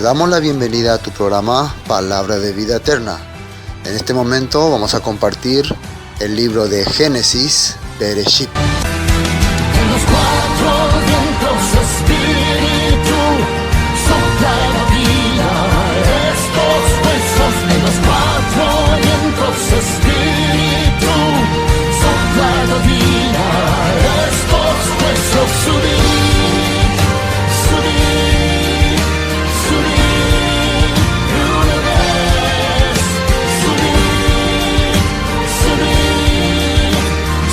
damos la bienvenida a tu programa Palabra de Vida Eterna. En este momento vamos a compartir el libro de Génesis, Bereshit. En los cuatro vientos, Espíritu, sopla la vida. Estos huesos en los cuatro vientos, Espíritu, sopla la vida. Estos huesos subir, subir, subir, una vez, subir, subir,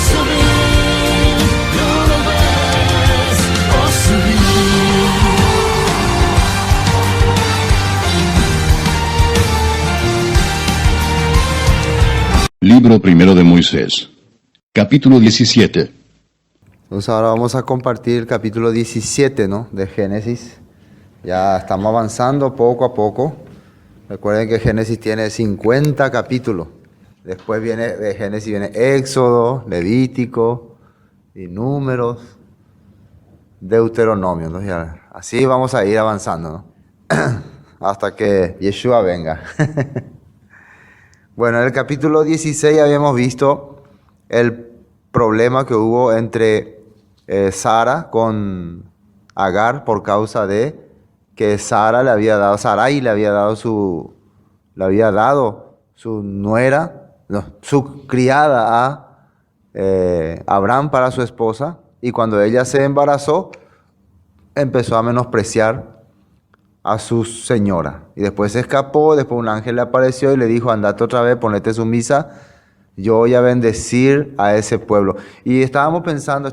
subir, una vez, oh subir. Libro primero de Moisés, capítulo 17. Entonces ahora vamos a compartir el capítulo 17, ¿no? De Génesis. Ya estamos avanzando poco a poco. Recuerden que Génesis tiene 50 capítulos. Después de Génesis viene Éxodo, Levítico, y Números, Deuteronomio, ¿no? Ya, así vamos a ir avanzando, ¿no? Hasta que Yeshua venga. Bueno, en el capítulo 16 habíamos visto el problema que hubo entre Sara con Agar por causa de que Sarai le había dado su nuera, no, su criada a Abraham para su esposa, y cuando ella se embarazó empezó a menospreciar a su señora, y después se escapó. Después un ángel le apareció y le dijo: andate otra vez, ponete sumisa, yo voy a bendecir a ese pueblo. Y estaba pensando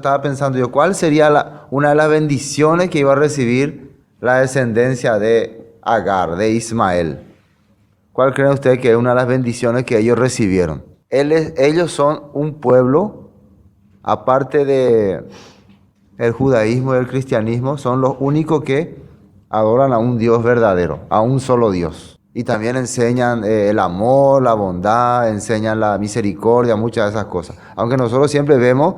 yo, ¿cuál sería una de las bendiciones que iba a recibir la descendencia de Agar, de Ismael? ¿Cuál creen ustedes que es una de las bendiciones que ellos recibieron? Ellos son un pueblo, aparte de el judaísmo y el cristianismo, son los únicos que adoran a un Dios verdadero, a un solo Dios. Y también enseñan el amor, la bondad, enseñan la misericordia, muchas de esas cosas. Aunque nosotros siempre vemos,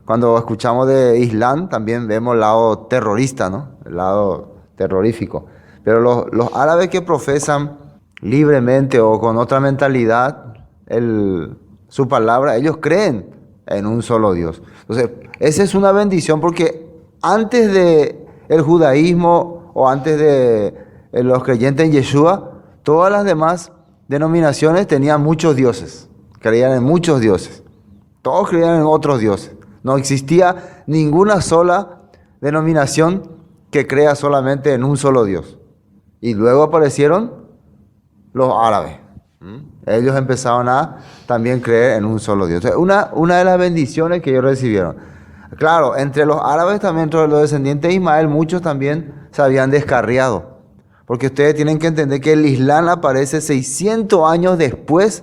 cuando escuchamos de Islam, también vemos el lado terrorista, ¿no? El lado terrorífico. Pero los árabes que profesan libremente o con otra mentalidad su palabra, ellos creen en un solo Dios. Entonces, esa es una bendición, porque antes de el judaísmo o antes de los creyentes en Yeshua, todas las demás denominaciones tenían muchos dioses, creían en muchos dioses, todos creían en otros dioses. No existía ninguna sola denominación que crea solamente en un solo Dios. Y luego aparecieron los árabes. Ellos empezaron a también creer en un solo Dios. Una de las bendiciones que ellos recibieron. Claro, entre los árabes también, entre los descendientes de Ismael, muchos también se habían descarriado. Porque ustedes tienen que entender que el Islam aparece 600 años después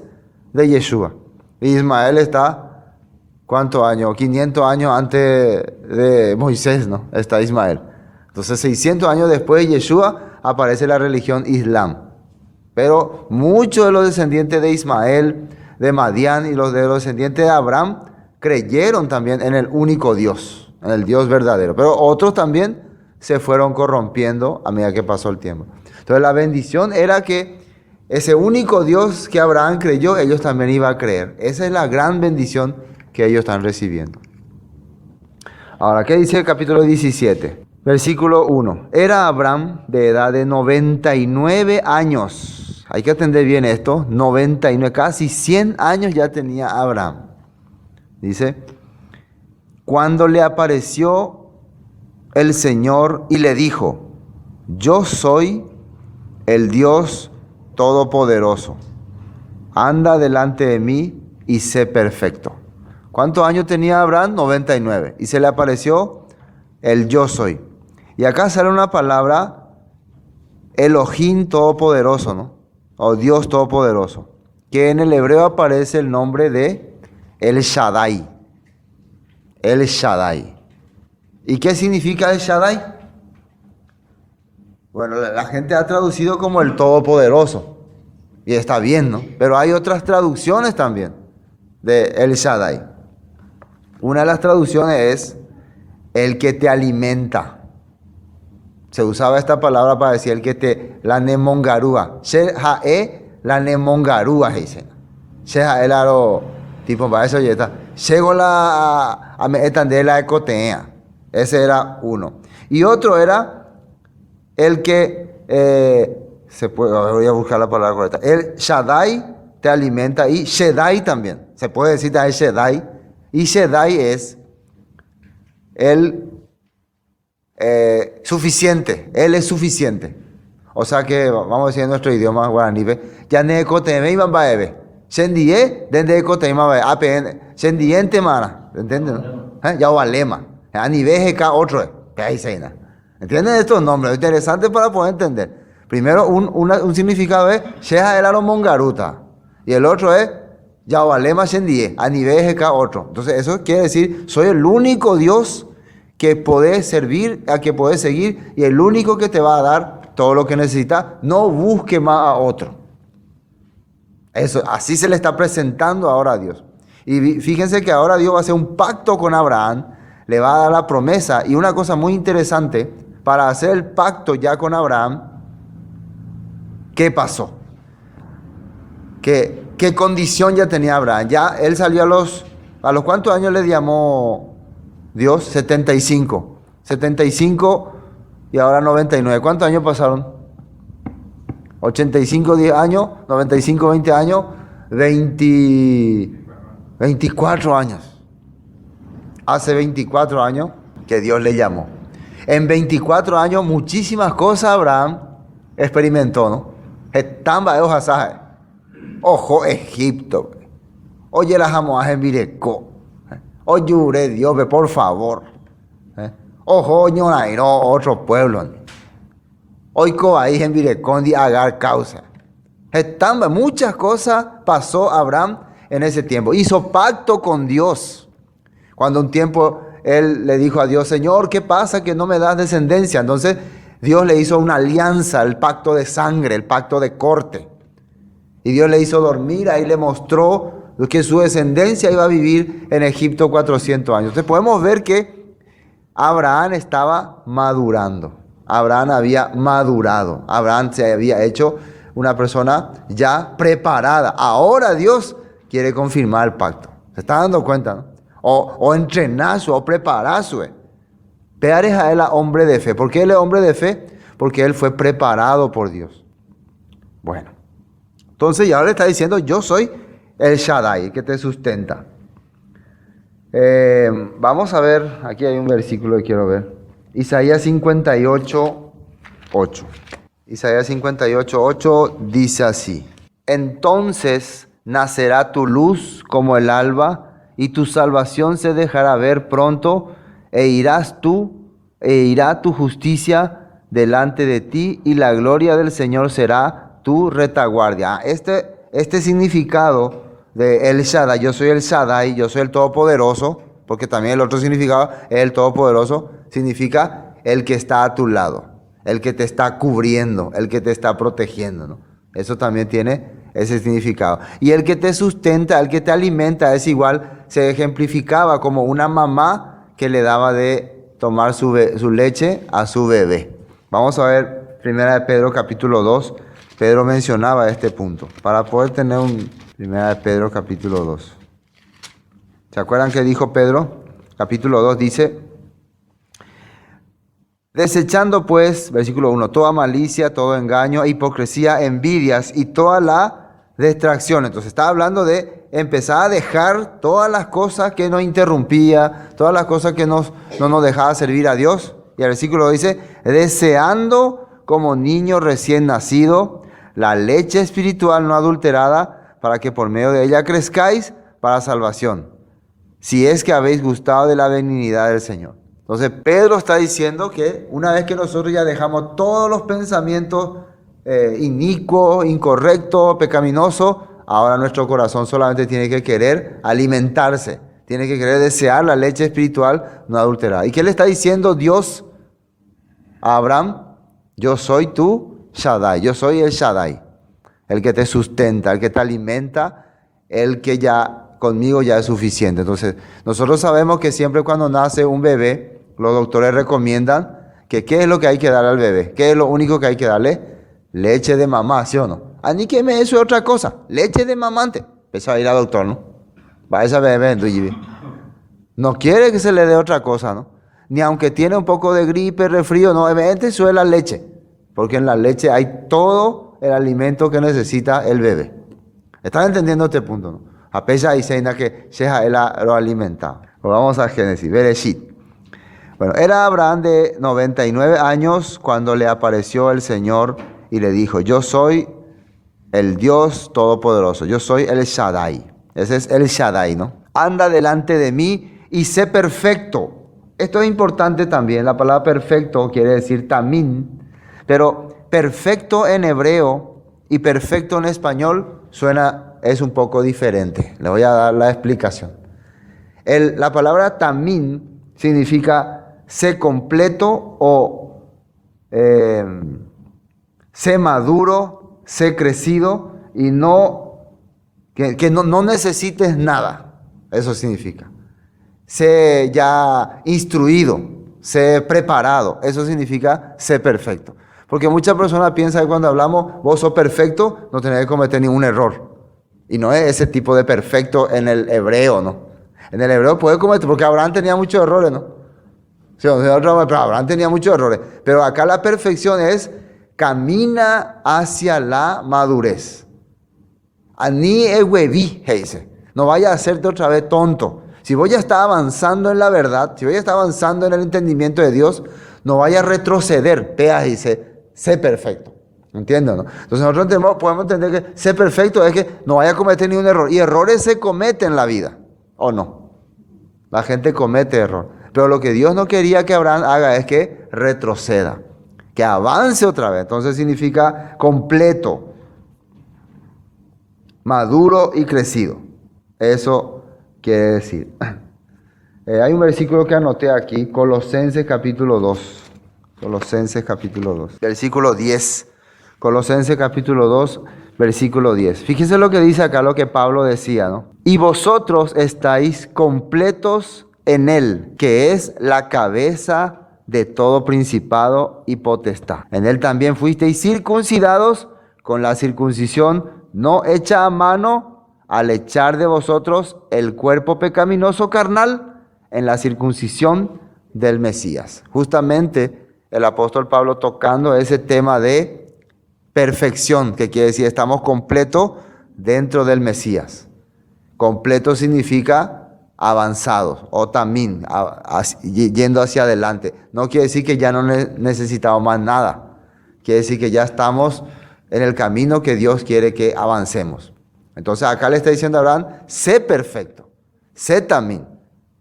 de Yeshua. Y Ismael está, ¿cuántos años? 500 años antes de Moisés, ¿no? Está Ismael. Entonces, 600 años después de Yeshua aparece la religión Islam. Pero muchos de los descendientes de Ismael, de Madián y los descendientes de Abraham creyeron también en el único Dios, en el Dios verdadero. Pero otros también se fueron corrompiendo a medida que pasó el tiempo. Entonces la bendición era que ese único Dios que Abraham creyó, ellos también iban a creer. Esa es la gran bendición que ellos están recibiendo. Ahora, ¿qué dice el capítulo 17? Versículo 1. Era Abraham de edad de 99 años. Hay que atender bien esto. 99, casi 100 años ya tenía Abraham. Dice, cuando le apareció el Señor y le dijo: yo soy el Dios Todopoderoso, anda delante de mí y sé perfecto. ¿Cuántos años tenía Abraham? 99. Y se le apareció el yo soy. Y acá sale una palabra, Elohim Todopoderoso, ¿no? O Dios Todopoderoso, que en el hebreo aparece el nombre de El Shaddai. El Shaddai. ¿Y qué significa el Shaddai? Bueno, la gente ha traducido como el Todopoderoso. Y está bien, ¿no? Pero hay otras traducciones también de El Shaddai. Una de las traducciones es el que te alimenta. Se usaba esta palabra para decir el que te la nemongarúa. Shehae la nemongarúa, dicen. Shehae la tipo para eso ya está. Llegó a me entender la ecotea. Ese era uno. Y otro era el que voy a buscar la palabra correcta. El Shaddai te alimenta y Shaddai también. Se puede decir también Shaddai. Y Shaddai es el suficiente. Él es suficiente. O sea que, vamos a decir en nuestro idioma guaraní, ya ne koteme iban baebe. Shendie, dende koteme baebe. APN, shendiente mana. ¿Entienden? Ya valema. A nivel GK otro. ¿Entienden estos nombres? Interesante para poder entender. Primero, un significado es Sheha el Mongaruta. Y el otro es Yavalema Shendie. A nivel GK otro. Entonces, eso quiere decir, soy el único Dios que podés servir, a que podés seguir, y el único que te va a dar todo lo que necesitas. No busque más a otro. Eso, así se le está presentando ahora a Dios. Y fíjense que ahora Dios va a hacer un pacto con Abraham, le va a dar la promesa. Y una cosa muy interesante, para hacer el pacto ya con Abraham, ¿qué pasó? ¿Qué condición ya tenía Abraham? Ya él salió ¿a los cuántos años le llamó Dios? 75. 75 y ahora 99. ¿Cuántos años pasaron? 85, 10 años, 95, 20 años, 24 años. Hace 24 años que Dios le llamó. En 24 años muchísimas cosas Abraham experimentó, ¿no? Estamba de hojas, ojo Egipto. Oye las amoas en Vireco. Oye Dios, por favor. Ojo Ñonairo, otro pueblo. Hoy ahí en Virecondi Agar causa. Estamba, muchas cosas pasó Abraham en ese tiempo. Hizo pacto con Dios. Cuando un tiempo él le dijo a Dios, Señor, ¿qué pasa que no me das descendencia? Entonces Dios le hizo una alianza, el pacto de sangre, el pacto de corte. Y Dios le hizo dormir, ahí le mostró que su descendencia iba a vivir en Egipto 400 años. Entonces podemos ver que Abraham estaba madurando. Abraham había madurado. Abraham se había hecho una persona ya preparada. Ahora Dios quiere confirmar el pacto. ¿Se está dando cuenta, no? O entrenarse, o prepararse. Peares a él a hombre de fe. ¿Por qué él es hombre de fe? Porque él fue preparado por Dios. Bueno. Entonces ya le está diciendo, yo soy el Shaddai, que te sustenta. Vamos a ver, aquí hay un versículo que quiero ver. Isaías 58, 8. Isaías 58, 8 dice así. Entonces nacerá tu luz como el alba, y tu salvación se dejará ver pronto, e irá tu justicia delante de ti, y la gloria del Señor será tu retaguardia. Este significado de El Shaddai, yo soy el Shaddai, yo soy el Todopoderoso, porque también el otro significado es el Todopoderoso, significa el que está a tu lado, el que te está cubriendo, el que te está protegiendo, ¿no? Eso también tiene ese significado. Y el que te sustenta, el que te alimenta, es igual, se ejemplificaba como una mamá que le daba de tomar su leche a su bebé. Vamos a ver 1 de Pedro capítulo 2. Pedro mencionaba este punto. Para poder tener un 1 de Pedro capítulo 2. ¿Se acuerdan qué dijo Pedro? Capítulo 2 dice: desechando pues, versículo 1, toda malicia, todo engaño, hipocresía, envidias y toda la distracción. Entonces está hablando de empezar a dejar todas las cosas que nos interrumpía, todas las cosas que no nos dejaba servir a Dios. Y el versículo dice, deseando como niño recién nacido la leche espiritual no adulterada, para que por medio de ella crezcáis para salvación, si es que habéis gustado de la benignidad del Señor. Entonces Pedro está diciendo que una vez que nosotros ya dejamos todos los pensamientos inicuos, incorrectos, pecaminosos, ahora nuestro corazón solamente tiene que querer alimentarse, tiene que querer desear la leche espiritual no adulterada. ¿Y qué le está diciendo Dios a Abraham? Yo soy tu Shaddai, yo soy el Shaddai, el que te sustenta, el que te alimenta, el que ya conmigo ya es suficiente. Entonces nosotros sabemos que siempre cuando nace un bebé, los doctores recomiendan que qué es lo que hay que darle al bebé. ¿Qué es lo único que hay que darle? Leche de mamá, ¿sí o no? Ani que me eso es otra cosa. Leche de mamante. Empezó a ir al doctor, ¿no? Va a esa bebé, no quiere que se le dé otra cosa, ¿no? Ni aunque tiene un poco de gripe, resfrío, no, evidentemente eso es la leche. Porque en la leche hay todo el alimento que necesita el bebé. ¿Están entendiendo este punto, no? A pesar de que Sheha lo alimentaba. Pues vamos a Génesis, Bereshit. Bueno, era Abraham de 99 años cuando le apareció el Señor y le dijo, yo soy el Dios Todopoderoso, yo soy el Shaddai. Ese es el Shaddai, ¿no? Anda delante de mí y sé perfecto. Esto es importante también, la palabra perfecto quiere decir tamín, pero perfecto en hebreo y perfecto en español es un poco diferente. Le voy a dar la explicación. La palabra tamín significa sé completo o sé maduro, sé crecido y que no necesites nada. Eso significa. Sé ya instruido, sé preparado. Eso significa sé perfecto. Porque muchas personas piensan que cuando hablamos, vos sos perfecto, no tenés que cometer ningún error. Y no es ese tipo de perfecto en el hebreo, ¿no? En el hebreo puede cometer, porque Abraham tenía muchos errores, ¿no? Sí, pero Abraham tenía muchos errores. Pero acá la perfección es, camina hacia la madurez. Ani ewevi, dice. No vaya a hacerte otra vez tonto. Si vos ya estás avanzando en la verdad, si vos ya estás avanzando en el entendimiento de Dios, no vaya a retroceder. Pea, dice, sé perfecto. ¿Entiendes, no? Entonces nosotros podemos entender que ser perfecto es que no vaya a cometer ningún error. Y errores se cometen en la vida, ¿o no? La gente comete error. Pero lo que Dios no quería que Abraham haga es que retroceda, que avance otra vez. Entonces significa completo, maduro y crecido. Eso quiere decir. Hay un versículo que anoté aquí, Colosenses capítulo 2. Colosenses capítulo 2. Versículo 10. Colosenses capítulo 2, versículo 10. Fíjense lo que dice acá, lo que Pablo decía, ¿no? Y vosotros estáis completos en Él, que es la cabeza de todo principado y potestad. En Él también fuisteis circuncidados con la circuncisión no hecha a mano, al echar de vosotros el cuerpo pecaminoso carnal en la circuncisión del Mesías. Justamente el apóstol Pablo tocando ese tema de perfección, que quiere decir estamos completos dentro del Mesías. Completo significa avanzados o también yendo hacia adelante. No quiere decir que ya no necesitamos más nada. Quiere decir que ya estamos en el camino que Dios quiere que avancemos. Entonces acá le está diciendo a Abraham, sé perfecto, sé también.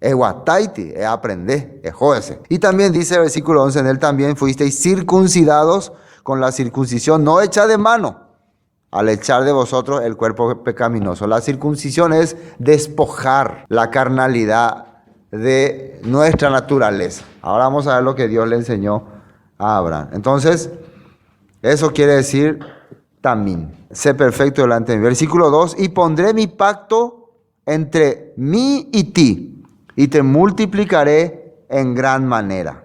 Es guataiti, es aprender, es jódese. Y también dice el versículo 11, en él también fuisteis circuncidados con la circuncisión no hecha de mano, al echar de vosotros el cuerpo pecaminoso. La circuncisión es despojar la carnalidad de nuestra naturaleza. Ahora vamos a ver lo que Dios le enseñó a Abraham. Entonces, eso quiere decir también, sé perfecto delante de mí. Versículo 2, y pondré mi pacto entre mí y ti, y te multiplicaré en gran manera.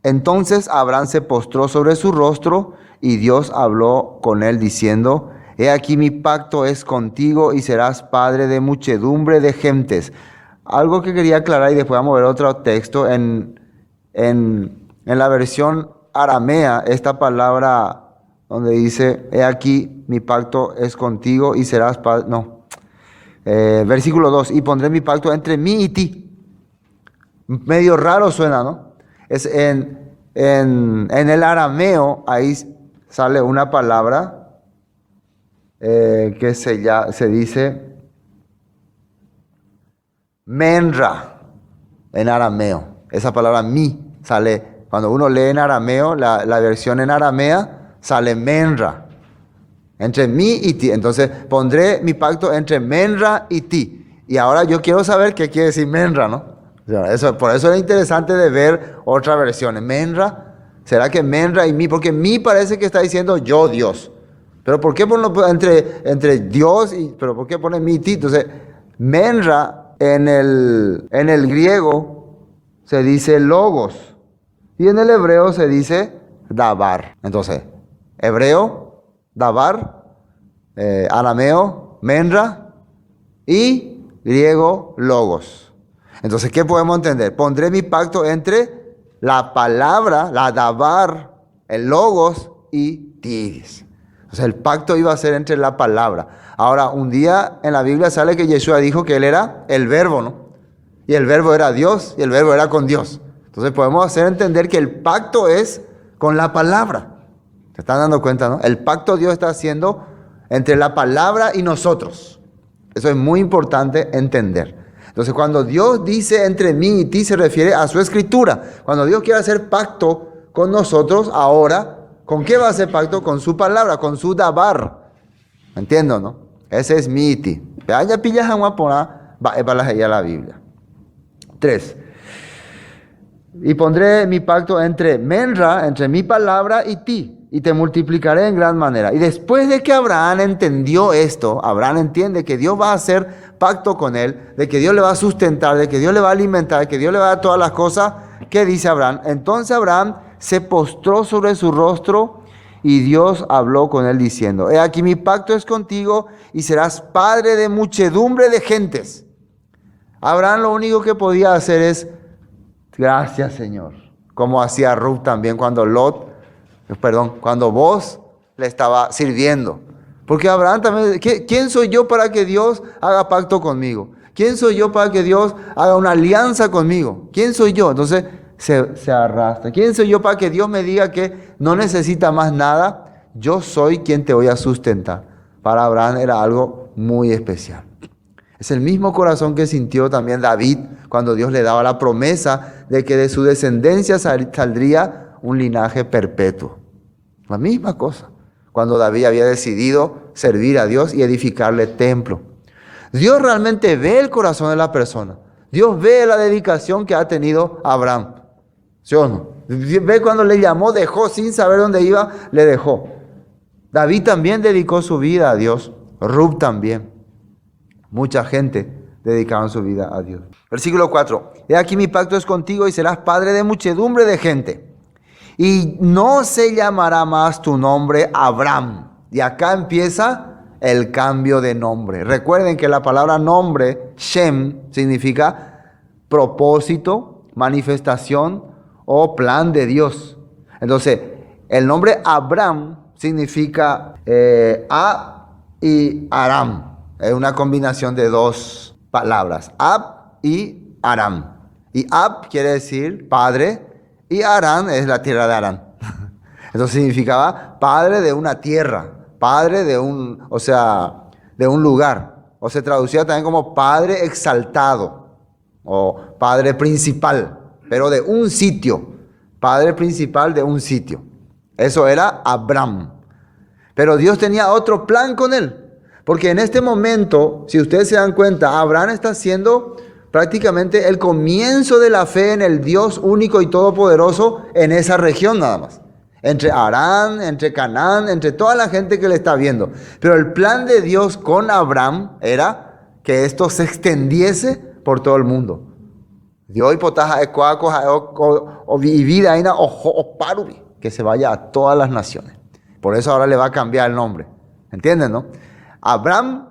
Entonces Abraham se postró sobre su rostro y Dios habló con él diciendo, he aquí mi pacto es contigo y serás padre de muchedumbre de gentes. Algo que quería aclarar y después vamos a ver otro texto. En la versión aramea, esta palabra donde dice, he aquí mi pacto es contigo y serás padre, no. Versículo 2, y pondré mi pacto entre mí y ti. Medio raro suena, ¿no? Es en el arameo, ahí sale una palabra que se dice menra en arameo. Esa palabra mi sale, cuando uno lee en arameo, la versión en aramea sale menra. Entre mí y ti. Entonces pondré mi pacto entre menra y ti. Y ahora yo quiero saber qué quiere decir menra, ¿no? Por eso es interesante de ver otras versiones. Menra, ¿será que menra y mí? Porque mí parece que está diciendo yo, Dios. Pero ¿por qué ponerlo entre Dios y... pero ¿por qué pone mí y ti? Entonces, menra en el griego se dice logos. Y en el hebreo se dice dabar. Entonces, hebreo, dabar, arameo, menra y griego, logos. Entonces, ¿qué podemos entender? Pondré mi pacto entre la palabra, la dabar, el logos y tidis. O sea, el pacto iba a ser entre la palabra. Ahora, un día en la Biblia sale que Yeshua dijo que él era el verbo, ¿no? Y el verbo era Dios y el verbo era con Dios. Entonces podemos hacer entender que el pacto es con la palabra. ¿Se están dando cuenta, no? El pacto Dios está haciendo entre la palabra y nosotros. Eso es muy importante entender. Entonces cuando Dios dice entre mí y ti se refiere a su escritura. Cuando Dios quiere hacer pacto con nosotros ahora, ¿con qué va a hacer pacto? Con su palabra, con su dabar. ¿Entiendo, no? Ese es mi iti. Ya pillas a guapona, va a la Biblia. 3. Y pondré mi pacto entre menra, entre mi palabra y ti, y te multiplicaré en gran manera. Y después de que Abraham entendió esto, Abraham entiende que Dios va a hacer pacto con él, de que Dios le va a sustentar, de que Dios le va a alimentar, de que Dios le va a dar todas las cosas. ¿Qué dice Abraham? Entonces Abraham se postró sobre su rostro y Dios habló con él diciendo: he aquí mi pacto es contigo y serás padre de muchedumbre de gentes. Abraham lo único que podía hacer es: gracias, Señor. Como hacía Ruth también cuando vos le estaba sirviendo. Porque Abraham también, ¿quién soy yo para que Dios haga pacto conmigo? ¿Quién soy yo para que Dios haga una alianza conmigo? ¿Quién soy yo? Entonces se arrastra. ¿Quién soy yo para que Dios me diga que no necesita más nada? Yo soy quien te voy a sustentar. Para Abraham era algo muy especial. Es el mismo corazón que sintió también David cuando Dios le daba la promesa de que de su descendencia saldría un linaje perpetuo. La misma cosa cuando David había decidido servir a Dios y edificarle templo. Dios realmente ve el corazón de la persona. Dios ve la dedicación que ha tenido Abraham. ¿Sí o no? Ve cuando le llamó, dejó sin saber dónde iba, le dejó. David también dedicó su vida a Dios. Ruth también. Mucha gente dedicaron su vida a Dios. Versículo 4. He aquí mi pacto es contigo y serás padre de muchedumbre de gente. Y no se llamará más tu nombre Abraham. Y acá empieza el cambio de nombre. Recuerden que la palabra nombre, Shem, significa propósito, manifestación o plan de Dios. Entonces, el nombre Abraham significa A y Aram. Es una combinación de dos palabras, Ab y Aram. Y Ab quiere decir padre y Aram es la tierra de Aram. Entonces significaba padre de una tierra, padre de un lugar. O se traducía también como padre exaltado o padre principal, pero de un sitio. Padre principal de un sitio. Eso era Abraham. Pero Dios tenía otro plan con él. Porque en este momento, si ustedes se dan cuenta, Abraham está haciendo prácticamente el comienzo de la fe en el Dios único y todopoderoso en esa región nada más. Entre Harán, entre Canaán, entre toda la gente que le está viendo. Pero el plan de Dios con Abraham era que esto se extendiese por todo el mundo. Dios y vida que se vaya a todas las naciones. Por eso ahora le va a cambiar el nombre. ¿Entienden, no? Abraham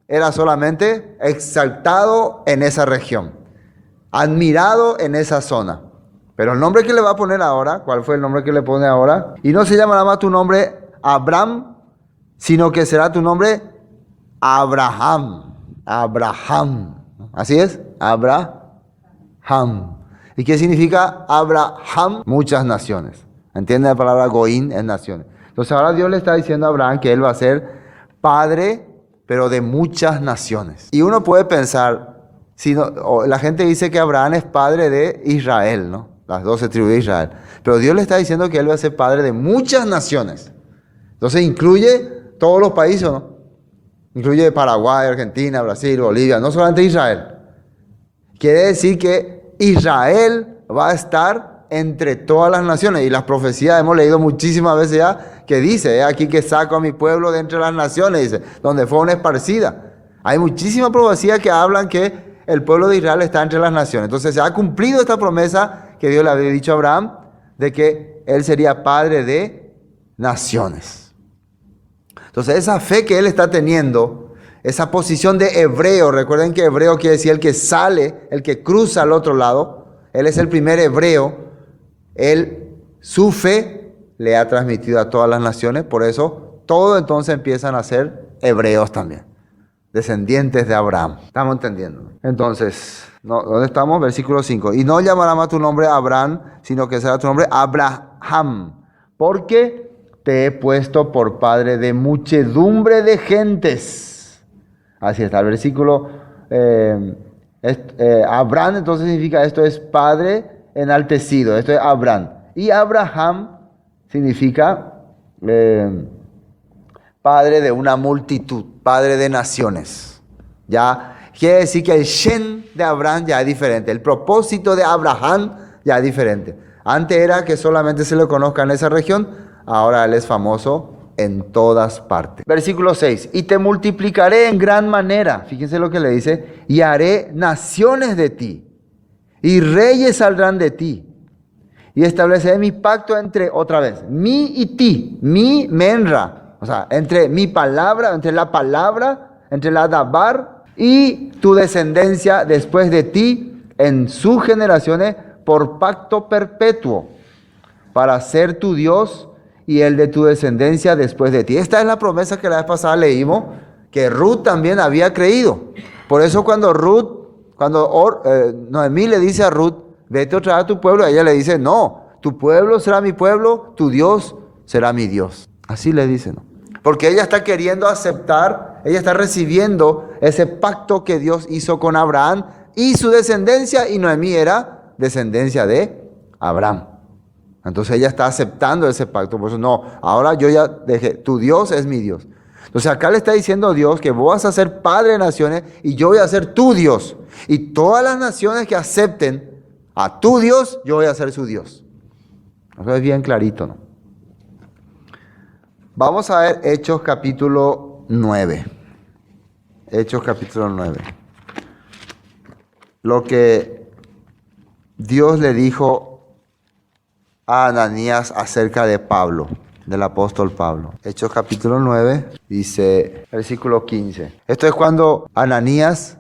era solamente exaltado en esa región, admirado en esa zona. Pero el nombre que le va a poner ahora, ¿cuál fue el nombre que le pone ahora? Y no se llamará más tu nombre Abraham, sino que será tu nombre Abraham. Abraham. ¿Así es? Abraham. ¿Y qué significa Abraham? Muchas naciones. ¿Entiende la palabra Goín? Es naciones. Entonces ahora Dios le está diciendo a Abraham que él va a ser padre, pero de muchas naciones. Y uno puede pensar, la gente dice que Abraham es padre de Israel, ¿no? Las 12 tribus de Israel. Pero Dios le está diciendo que él va a ser padre de muchas naciones. Entonces incluye todos los países, ¿no? Incluye Paraguay, Argentina, Brasil, Bolivia, no solamente Israel. Quiere decir que Israel va a estar entre todas las naciones. Y las profecías hemos leído muchísimas veces ya que dice, aquí que saco a mi pueblo de entre las naciones, dice, donde fueron esparcidas. Hay muchísimas profecías que hablan que el pueblo de Israel está entre las naciones. Entonces se ha cumplido esta promesa que Dios le había dicho a Abraham de que él sería padre de naciones. Entonces esa fe que él está teniendo, esa posición de hebreo, recuerden que hebreo quiere decir el que sale, el que cruza al otro lado, él es el primer hebreo, su fe le ha transmitido a todas las naciones, por eso todos entonces empiezan a ser hebreos también, descendientes de Abraham. ¿Estamos entendiendo? Entonces, ¿dónde estamos? Versículo 5. Y no llamará más tu nombre Abraham, sino que será tu nombre Abraham, porque te he puesto por padre de muchedumbre de gentes. Así está, el versículo Abraham entonces significa, esto es padre enaltecido, esto es Abraham. Y Abraham significa padre de una multitud, padre de naciones. Ya quiere decir que el Shen de Abraham ya es diferente, el propósito de Abraham ya es diferente. Antes era que solamente se le conozca en esa región, ahora él es famoso en todas partes. Versículo 6. Y te multiplicaré en gran manera. Fíjense lo que le dice. Y haré naciones de ti. Y reyes saldrán de ti. Y estableceré mi pacto entre, otra vez, mí y ti. Mi menra. O sea, entre mi palabra, entre la dabar y tu descendencia después de ti en sus generaciones por pacto perpetuo. Para ser tu Dios y el de tu descendencia después de ti. Esta es la promesa que la vez pasada leímos, que Ruth también había creído. Por eso cuando Noemí le dice a Ruth, vete otra vez a tu pueblo, ella le dice, no, tu pueblo será mi pueblo, tu Dios será mi Dios. Así le dice, ¿no? Porque ella está queriendo aceptar, ella está recibiendo ese pacto que Dios hizo con Abraham y su descendencia, y Noemí era descendencia de Abraham. Entonces ella está aceptando ese pacto. Por eso no, ahora yo ya dejé, tu Dios es mi Dios. Entonces acá le está diciendo Dios que vos vas a ser padre de naciones y yo voy a ser tu Dios. Y todas las naciones que acepten a tu Dios, yo voy a ser su Dios. Eso es bien clarito, ¿no? Vamos a ver Hechos capítulo 9. Hechos capítulo 9. Lo que Dios le dijo a Ananías acerca de Pablo, del apóstol Pablo. Hechos capítulo 9, dice, versículo 15. Esto es cuando Ananías,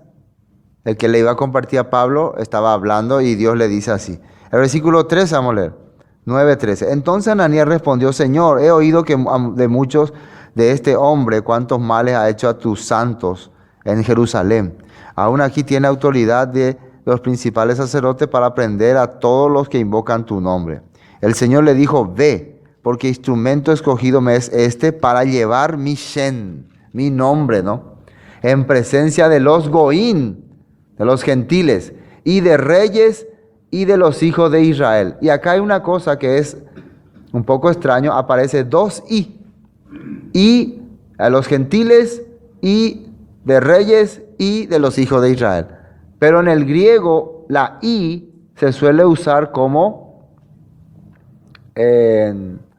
el que le iba a compartir a Pablo, estaba hablando y Dios le dice así. El versículo 13, vamos a leer. 9:13. Entonces Ananías respondió, Señor, he oído que de muchos de este hombre, cuántos males ha hecho a tus santos en Jerusalén. Aún aquí tiene autoridad de los principales sacerdotes para prender a todos los que invocan tu nombre. El Señor le dijo, ve, porque instrumento escogido me es este para llevar mi Shen, mi nombre, ¿no? En presencia de los Goín, de los gentiles, y de reyes y de los hijos de Israel. Y acá hay una cosa que es un poco extraño, aparece dos y a los gentiles y de reyes y de los hijos de Israel. Pero en el griego la i se suele usar como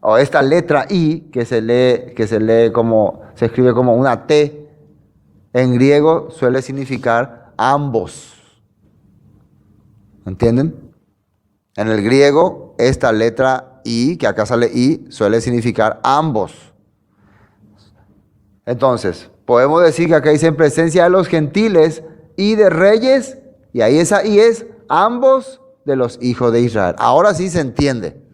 o esta letra I que se lee como, se escribe como una T, en griego suele significar ambos. ¿Entienden? En el griego, esta letra I, que acá sale I, suele significar ambos. Entonces, podemos decir que acá dice en presencia de los gentiles y de reyes, y ahí esa I es ambos de los hijos de Israel. Ahora sí se entiende.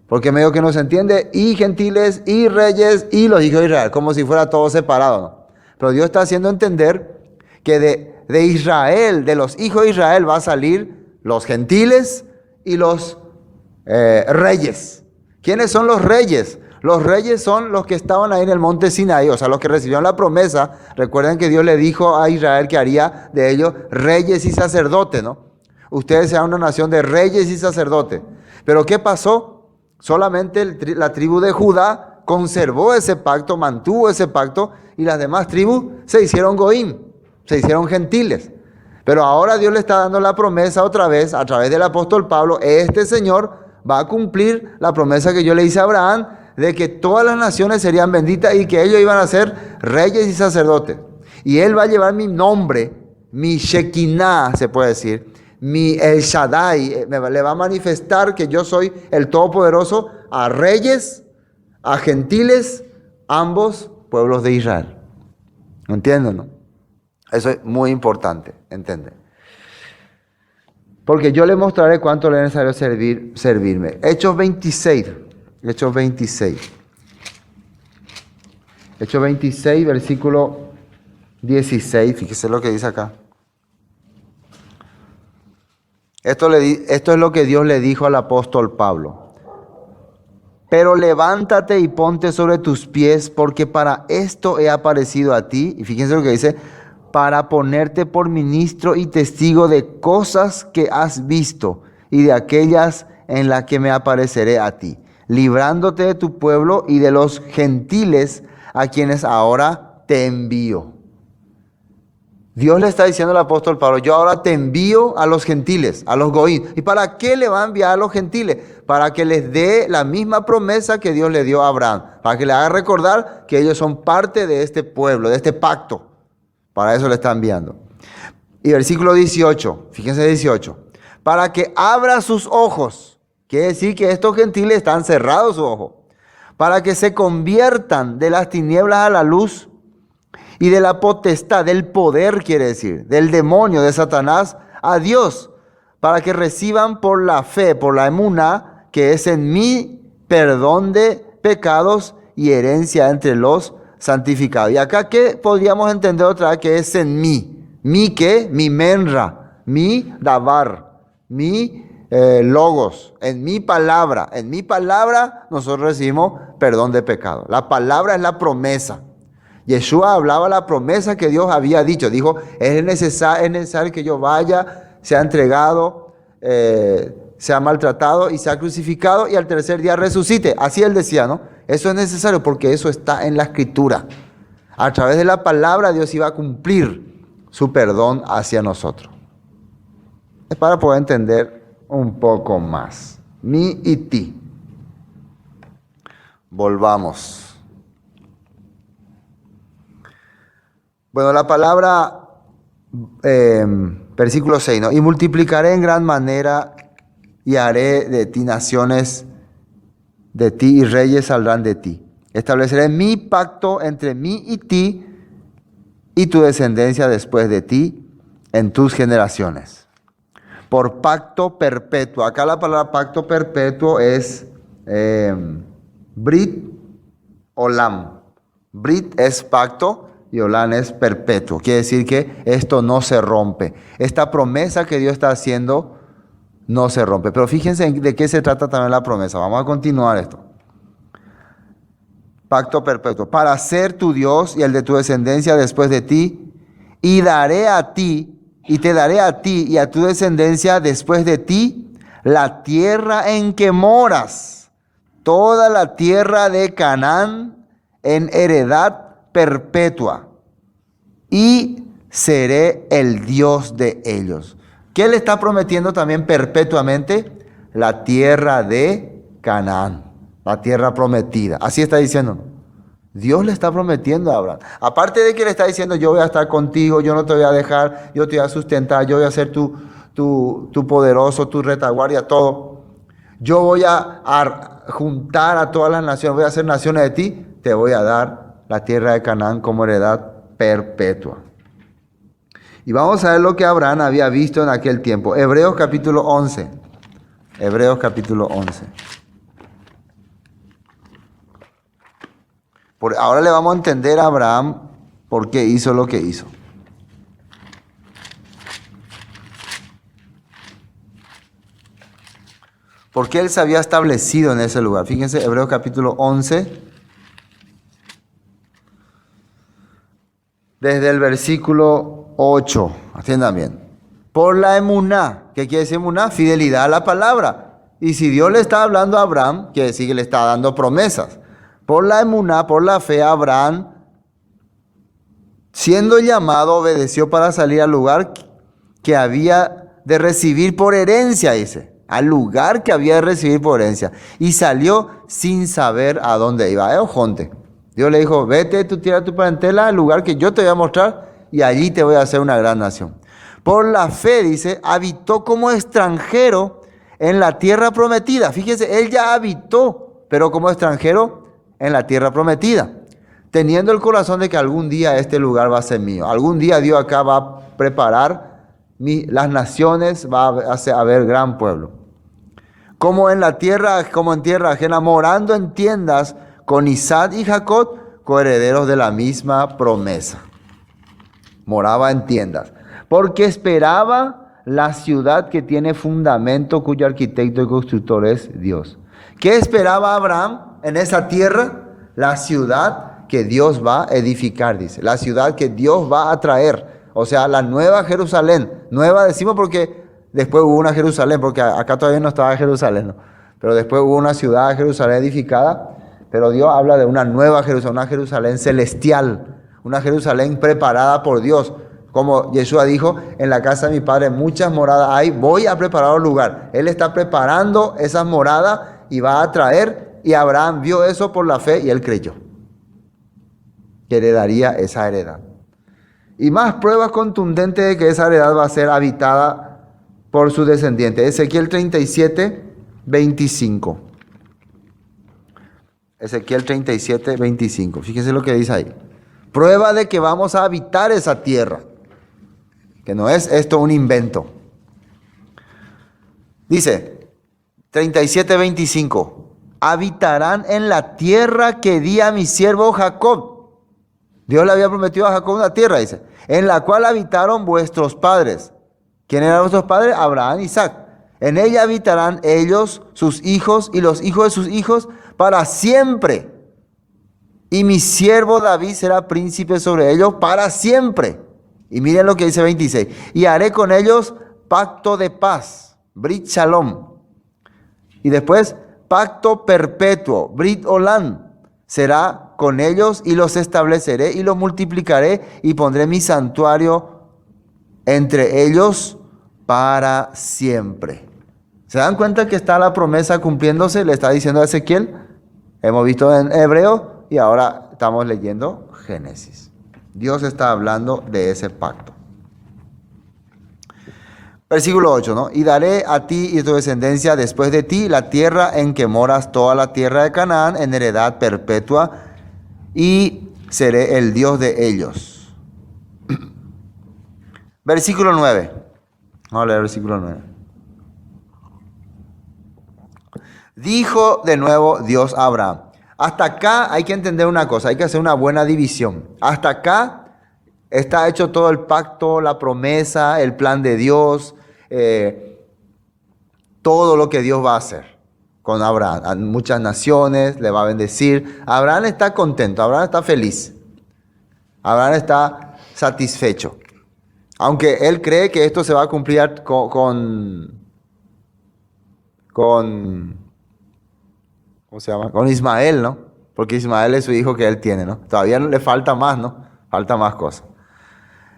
Porque medio que no se entiende, y gentiles, y reyes, y los hijos de Israel, como si fuera todo separado, ¿no? Pero Dios está haciendo entender que de Israel, de los hijos de Israel, va a salir los gentiles y los reyes. ¿Quiénes son los reyes? Los reyes son los que estaban ahí en el monte Sinaí, o sea, los que recibieron la promesa. Recuerden que Dios le dijo a Israel que haría de ellos reyes y sacerdotes, ¿no? Ustedes serán una nación de reyes y sacerdotes. Pero ¿qué pasó? Solamente la tribu de Judá conservó ese pacto, mantuvo ese pacto, y las demás tribus se hicieron goim, se hicieron gentiles. Pero ahora Dios le está dando la promesa otra vez, a través del apóstol Pablo, este Señor va a cumplir la promesa que yo le hice a Abraham, de que todas las naciones serían benditas y que ellos iban a ser reyes y sacerdotes. Y Él va a llevar mi nombre, mi Shekinah, se puede decir, El Shaddai, le va a manifestar que yo soy el Todopoderoso a reyes, a gentiles, ambos pueblos de Israel. ¿Entienden, no? Eso es muy importante, ¿entienden? Porque yo le mostraré cuánto le es necesario servirme. Hechos 26, versículo 16, fíjese lo que dice acá. Esto es lo que Dios le dijo al apóstol Pablo. Pero levántate y ponte sobre tus pies, porque para esto he aparecido a ti. Y fíjense lo que dice, para ponerte por ministro y testigo de cosas que has visto y de aquellas en las que me apareceré a ti, librándote de tu pueblo y de los gentiles a quienes ahora te envío. Dios le está diciendo al apóstol Pablo, yo ahora te envío a los gentiles, a los goín. ¿Y para qué le va a enviar a los gentiles? Para que les dé la misma promesa que Dios le dio a Abraham. Para que le haga recordar que ellos son parte de este pueblo, de este pacto. Para eso le está enviando. Y versículo 18, fíjense 18. Para que abra sus ojos. Quiere decir que estos gentiles están cerrados sus ojos. Para que se conviertan de las tinieblas a la luz y de la potestad, del poder, quiere decir, del demonio, de Satanás, a Dios, para que reciban por la fe, por la emuná, que es en mí, perdón de pecados y herencia entre los santificados. Y acá, ¿qué podríamos entender otra vez que es en mí? ¿Mi qué? Mi menra, mi davar, mi logos, en mi palabra. En mi palabra nosotros recibimos perdón de pecado. La palabra es la promesa. Yeshua hablaba la promesa que Dios había dicho. Dijo, es necesario que yo vaya, sea entregado, sea maltratado y sea crucificado y al tercer día resucite. Así él decía, ¿no? Eso es necesario porque eso está en la Escritura. A través de la palabra Dios iba a cumplir su perdón hacia nosotros. Es para poder entender un poco más. Mi y ti. Volvamos. Bueno, la palabra, versículo 6, ¿no? Y multiplicaré en gran manera y haré de ti naciones, de ti y reyes saldrán de ti. Estableceré mi pacto entre mí y ti y tu descendencia después de ti en tus generaciones. Por pacto perpetuo. Acá la palabra pacto perpetuo es Brit Olam. Brit es pacto y Olam es perpetuo. Quiere decir que esto no se rompe. Esta promesa que Dios está haciendo no se rompe. Pero fíjense de qué se trata también la promesa. Vamos a continuar esto. Pacto perpetuo. Para ser tu Dios y el de tu descendencia después de ti, y daré a ti, y te daré a ti y a tu descendencia después de ti, la tierra en que moras, toda la tierra de Canaán en heredad perpetua, y seré el Dios de ellos. ¿Qué le está prometiendo también perpetuamente? La tierra de Canaán, la tierra prometida. Así está diciendo. Dios le está prometiendo a Abraham. Aparte de que le está diciendo, yo voy a estar contigo, yo no te voy a dejar, yo te voy a sustentar, yo voy a ser tu poderoso, tu retaguardia, todo. Yo voy a juntar a todas las naciones, voy a hacer naciones de ti, te voy a dar la tierra de Canaán como heredad perpetua. Y vamos a ver lo que Abraham había visto en aquel tiempo. Hebreos capítulo 11. Hebreos capítulo 11. Ahora le vamos a entender a Abraham por qué hizo lo que hizo. Porque él se había establecido en ese lugar. Fíjense, Hebreos capítulo 11. Desde el versículo 8, atiendan bien. Por la emuná, ¿qué quiere decir emuná? Fidelidad a la palabra. Y si Dios le está hablando a Abraham, quiere decir que le está dando promesas. Por la emuná, por la fe, Abraham, siendo llamado, obedeció para salir al lugar que había de recibir por herencia, dice. Al lugar que había de recibir por herencia. Y salió sin saber a dónde iba. Ojonte. Dios le dijo, vete de tu tierra, tu parentela, al lugar que yo te voy a mostrar y allí te voy a hacer una gran nación. Por la fe, dice, habitó como extranjero en la tierra prometida. Fíjese, él ya habitó, pero como extranjero en la tierra prometida, teniendo el corazón de que algún día este lugar va a ser mío. Algún día Dios acá va a preparar las naciones, va a haber gran pueblo. Como en tierra ajena, morando en tiendas con Isaac y Jacob, coherederos de la misma promesa. Moraba en tiendas, porque esperaba la ciudad que tiene fundamento, cuyo arquitecto y constructor es Dios. ¿Qué esperaba Abraham en esa tierra? La ciudad que Dios va a edificar, dice. La ciudad que Dios va a traer. O sea, la nueva Jerusalén. Nueva decimos porque después hubo una Jerusalén, porque acá todavía no estaba Jerusalén, ¿no? Pero después hubo una ciudad, Jerusalén edificada. Pero Dios habla de una nueva Jerusalén, una Jerusalén celestial. Una Jerusalén preparada por Dios. Como Yeshua dijo, en la casa de mi Padre muchas moradas hay, voy a preparar un lugar. Él está preparando esas moradas y va a traer. Y Abraham vio eso por la fe y él creyó que heredaría esa heredad. Y más pruebas contundentes de que esa heredad va a ser habitada por su descendiente. Ezequiel 37, 25. Ezequiel 37, 25. Fíjense lo que dice ahí. Prueba de que vamos a habitar esa tierra. Que no es esto un invento. Dice 37, 25. Habitarán en la tierra que di a mi siervo Jacob. Dios le había prometido a Jacob una tierra, dice, en la cual habitaron vuestros padres. ¿Quién eran vuestros padres? Abraham y Isaac. En ella habitarán ellos, sus hijos y los hijos de sus hijos para siempre. Y mi siervo David será príncipe sobre ellos para siempre. Y miren lo que dice 26. Y haré con ellos pacto de paz, Brit Shalom. Y después, pacto perpetuo, Brit Olam, será con ellos y los estableceré y los multiplicaré y pondré mi santuario entre ellos para siempre. ¿Se dan cuenta que está la promesa cumpliéndose? Le está diciendo a Ezequiel. Hemos visto en Hebreo. Y ahora estamos leyendo Génesis. Dios está hablando de ese pacto. Versículo 8, ¿no? Y daré a ti y a tu descendencia después de ti la tierra en que moras, toda la tierra de Canaán, en heredad perpetua, y seré el Dios de ellos. Versículo 9. Vamos a leer el versículo 9. Dijo de nuevo Dios a Abraham. Hasta acá hay que entender una cosa, hay que hacer una buena división. Hasta acá está hecho todo el pacto, la promesa, el plan de Dios, todo lo que Dios va a hacer con Abraham. A muchas naciones le va a bendecir. Abraham está contento, Abraham está feliz. Abraham está satisfecho. Aunque él cree que esto se va a cumplir con ¿cómo se llama? Con Ismael, ¿no? Porque Ismael es su hijo que él tiene, ¿no? Todavía le falta más, ¿no? Falta más cosas.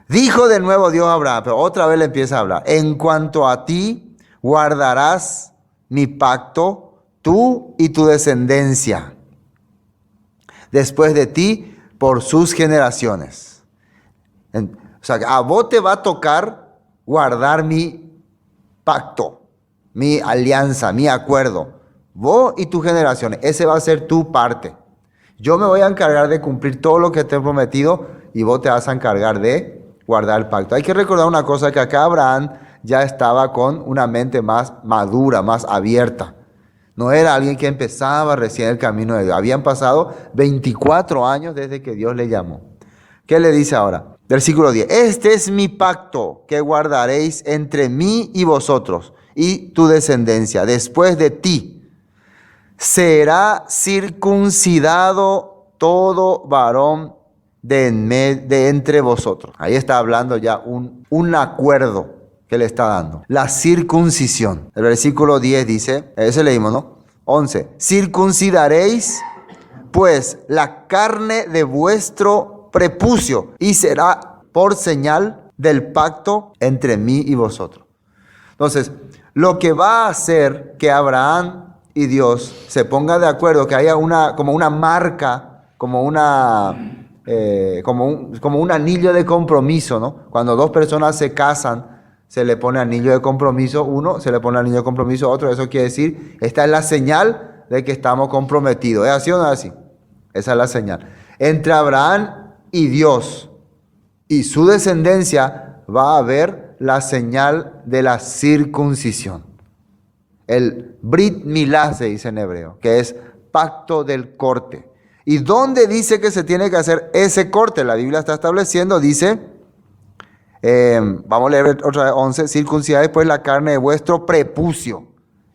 Dijo de nuevo Dios a Abraham, pero otra vez le empieza a hablar. En cuanto a ti, guardarás mi pacto, tú y tu descendencia, después de ti, por sus generaciones. O sea, a vos te va a tocar guardar mi pacto, mi alianza, mi acuerdo. Vos y tus generaciones, ese va a ser tu parte. Yo me voy a encargar de cumplir todo lo que te he prometido y vos te vas a encargar de guardar el pacto. Hay que recordar una cosa, que acá Abraham ya estaba con una mente más madura, más abierta. No era alguien que empezaba recién el camino de Dios. Habían pasado 24 años desde que Dios le llamó. ¿Qué le dice ahora? Versículo 10. Este es mi pacto que guardaréis entre mí y vosotros y tu descendencia después de ti. Será circuncidado todo varón de entre vosotros. Ahí está hablando ya un acuerdo que le está dando. La circuncisión. El versículo 10 dice, ese leímos, ¿no? 11. Circuncidaréis pues la carne de vuestro prepucio y será por señal del pacto entre mí y vosotros. Entonces, lo que va a hacer que Abraham y Dios se ponga de acuerdo, que haya como una marca, como un anillo de compromiso, ¿no? Cuando dos personas se casan se le pone anillo de compromiso uno, se le pone anillo de compromiso otro. Eso quiere decir, esta es la señal de que estamos comprometidos. ¿Es así o no es así? Esa es la señal. Entre Abraham y Dios y su descendencia va a haber la señal de la circuncisión. El Brit Milá se dice en hebreo, que es pacto del corte. ¿Y dónde dice que se tiene que hacer ese corte? La Biblia está estableciendo, dice, vamos a leer otra vez 11, circuncidad pues la carne de vuestro prepucio.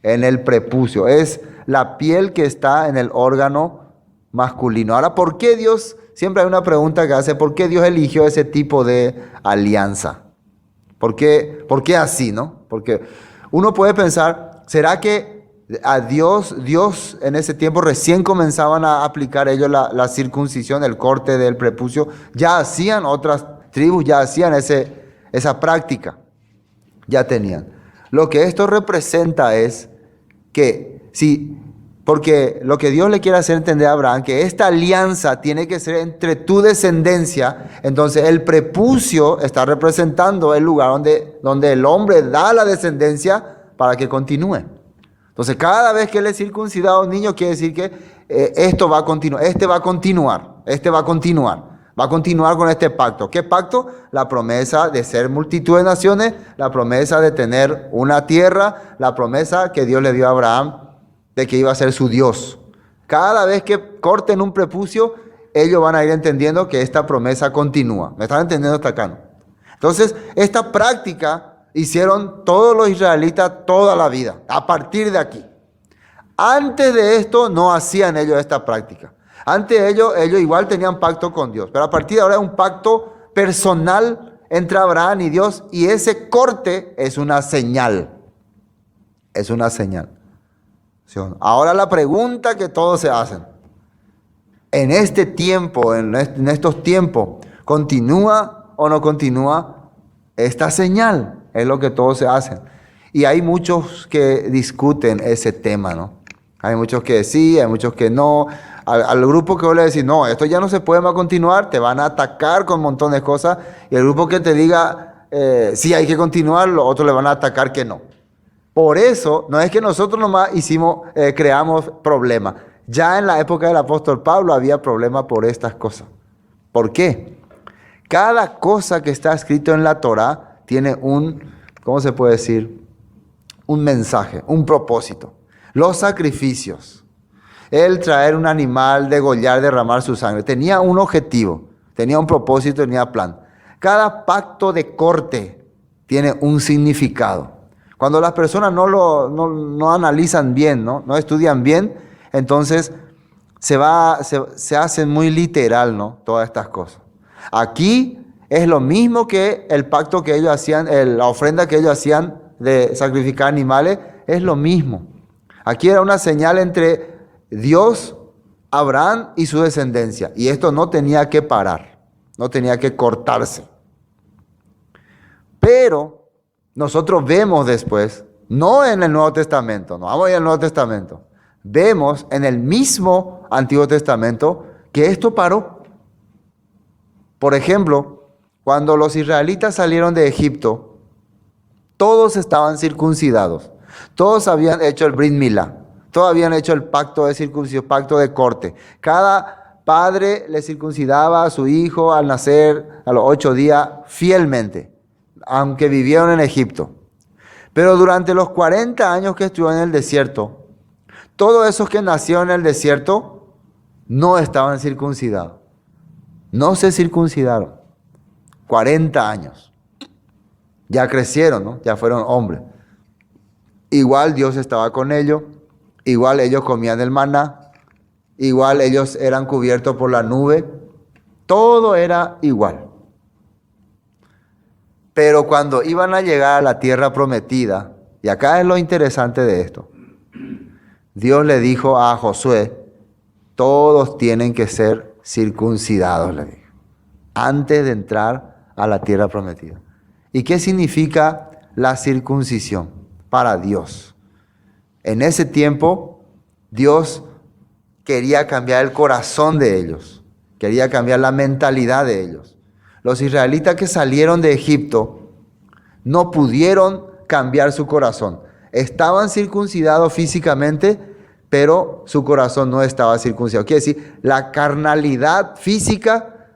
En el prepucio, es la piel que está en el órgano masculino. Ahora, ¿por qué Dios? Siempre hay una pregunta que hace, ¿por qué Dios eligió ese tipo de alianza? ¿Por qué así, no? Porque uno puede pensar, ¿será que a Dios en ese tiempo recién comenzaban a aplicar ellos la circuncisión, el corte del prepucio? Ya hacían otras tribus, ya hacían esa práctica, ya tenían. Lo que esto representa es que porque lo que Dios le quiere hacer entender a Abraham, que esta alianza tiene que ser entre tu descendencia. Entonces el prepucio está representando el lugar donde el hombre da la descendencia para que continúe. Entonces cada vez que él es circuncidado a un niño, quiere decir que esto va a continuar, este va a continuar con este pacto. ¿Qué pacto? La promesa de ser multitud de naciones, la promesa de tener una tierra, la promesa que Dios le dio a Abraham de que iba a ser su Dios. Cada vez que corten un prepucio, ellos van a ir entendiendo que esta promesa continúa. ¿Me están entendiendo hasta acá, no? Entonces, esta práctica hicieron todos los israelitas toda la vida, a partir de aquí. Antes de esto no hacían ellos esta práctica. Antes de ellos igual tenían pacto con Dios, pero a partir de ahora es un pacto personal entre Abraham y Dios, y ese corte es una señal. Es una señal. Ahora la pregunta que todos se hacen, en este tiempo, en estos tiempos, ¿continúa o no continúa esta señal? Es lo que todos se hacen. Y hay muchos que discuten ese tema, ¿no? Hay muchos que sí, hay muchos que no. Al grupo que vos le decís, no, esto ya no se puede más continuar, te van a atacar con un montón de cosas. Y el grupo que te diga, sí, hay que continuar, los otros le van a atacar que no. Por eso, no es que nosotros nomás creamos problemas. Ya en la época del apóstol Pablo había problemas por estas cosas. ¿Por qué? Cada cosa que está escrito en la Torá tiene ¿cómo se puede decir? Un mensaje, un propósito. Los sacrificios, el traer un animal, degollar, derramar su sangre, tenía un objetivo, tenía un propósito, tenía plan. Cada pacto de corte tiene un significado. Cuando las personas no analizan bien, no estudian bien, entonces se hacen muy literal, ¿no? Todas estas cosas. Aquí es lo mismo que el pacto que ellos hacían, la ofrenda que ellos hacían de sacrificar animales, es lo mismo. Aquí era una señal entre Dios, Abraham y su descendencia. Y esto no tenía que parar, no tenía que cortarse. Pero nosotros vemos después, no en el Nuevo Testamento, no vamos a ir al Nuevo Testamento, vemos en el mismo Antiguo Testamento que esto paró. Por ejemplo, cuando los israelitas salieron de Egipto, todos estaban circuncidados, todos habían hecho el Brit Milá, todos habían hecho el pacto de circuncisión, pacto de corte. Cada padre le circuncidaba a su hijo al nacer a los 8 días fielmente, aunque vivieron en Egipto. Pero durante los 40 años que estuvieron en el desierto, todos esos que nacieron en el desierto no estaban circuncidados. No se circuncidaron. 40 años. Ya crecieron, ¿no? Ya fueron hombres. Igual Dios estaba con ellos. Igual ellos comían el maná. Igual ellos eran cubiertos por la nube. Todo era igual. Pero cuando iban a llegar a la tierra prometida, y acá es lo interesante de esto, Dios le dijo a Josué, todos tienen que ser circuncidados, le dijo, antes de entrar a la tierra prometida. ¿Y qué significa la circuncisión para Dios? En ese tiempo, Dios quería cambiar el corazón de ellos, quería cambiar la mentalidad de ellos. Los israelitas que salieron de Egipto no pudieron cambiar su corazón. Estaban circuncidados físicamente, pero su corazón no estaba circuncidado. Quiere decir, la carnalidad física,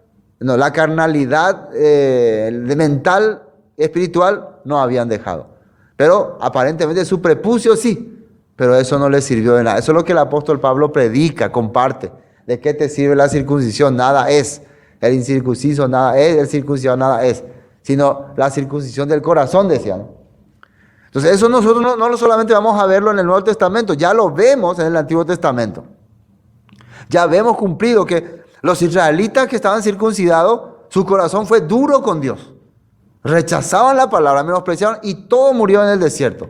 no, la carnalidad mental, espiritual, no habían dejado. Pero aparentemente su prepucio sí, pero eso no les sirvió de nada. Eso es lo que el apóstol Pablo predica, comparte. ¿De qué te sirve la circuncisión? Nada es. El incircunciso nada es, el circuncidado nada es. Sino la circuncisión del corazón, decían. Entonces eso nosotros no solamente vamos a verlo en el Nuevo Testamento, ya lo vemos en el Antiguo Testamento. Ya vemos cumplido que los israelitas que estaban circuncidados, su corazón fue duro con Dios. Rechazaban la palabra, menospreciaban y todo murió en el desierto.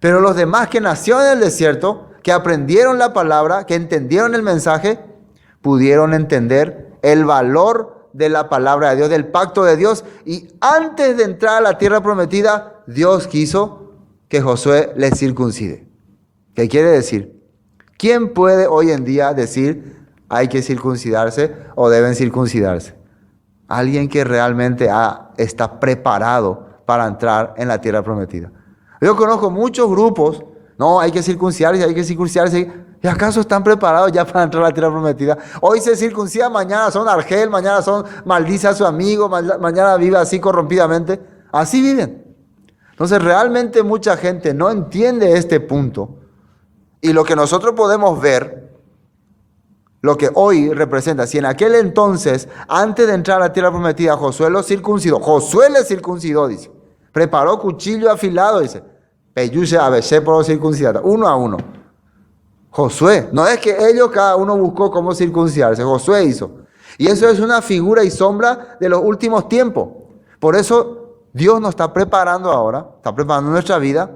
Pero los demás que nacieron en el desierto, que aprendieron la palabra, que entendieron el mensaje, pudieron entender el valor de la palabra de Dios, del pacto de Dios. Y antes de entrar a la tierra prometida, Dios quiso que Josué les circuncide. ¿Qué quiere decir? ¿Quién puede hoy en día decir hay que circuncidarse o deben circuncidarse? Alguien que realmente está preparado para entrar en la tierra prometida. Yo conozco muchos grupos, no, hay que circuncidarse, hay que circuncidarse. ¿Y acaso están preparados ya para entrar a la tierra prometida? Hoy se circuncida, mañana son argel, mañana son maldice a su amigo, mañana vive así corrompidamente. Así viven. Entonces realmente mucha gente no entiende este punto. Y lo que nosotros podemos ver, lo que hoy representa, si en aquel entonces, antes de entrar a la tierra prometida, Josué los circuncidó. Josué les circuncidó, dice. Preparó cuchillo afilado, dice. Peyuse a veces por circuncidar, uno a uno. Josué, no es que ellos cada uno buscó cómo circuncidarse, Josué hizo. Y eso es una figura y sombra de los últimos tiempos. Por eso Dios nos está preparando ahora, está preparando nuestra vida,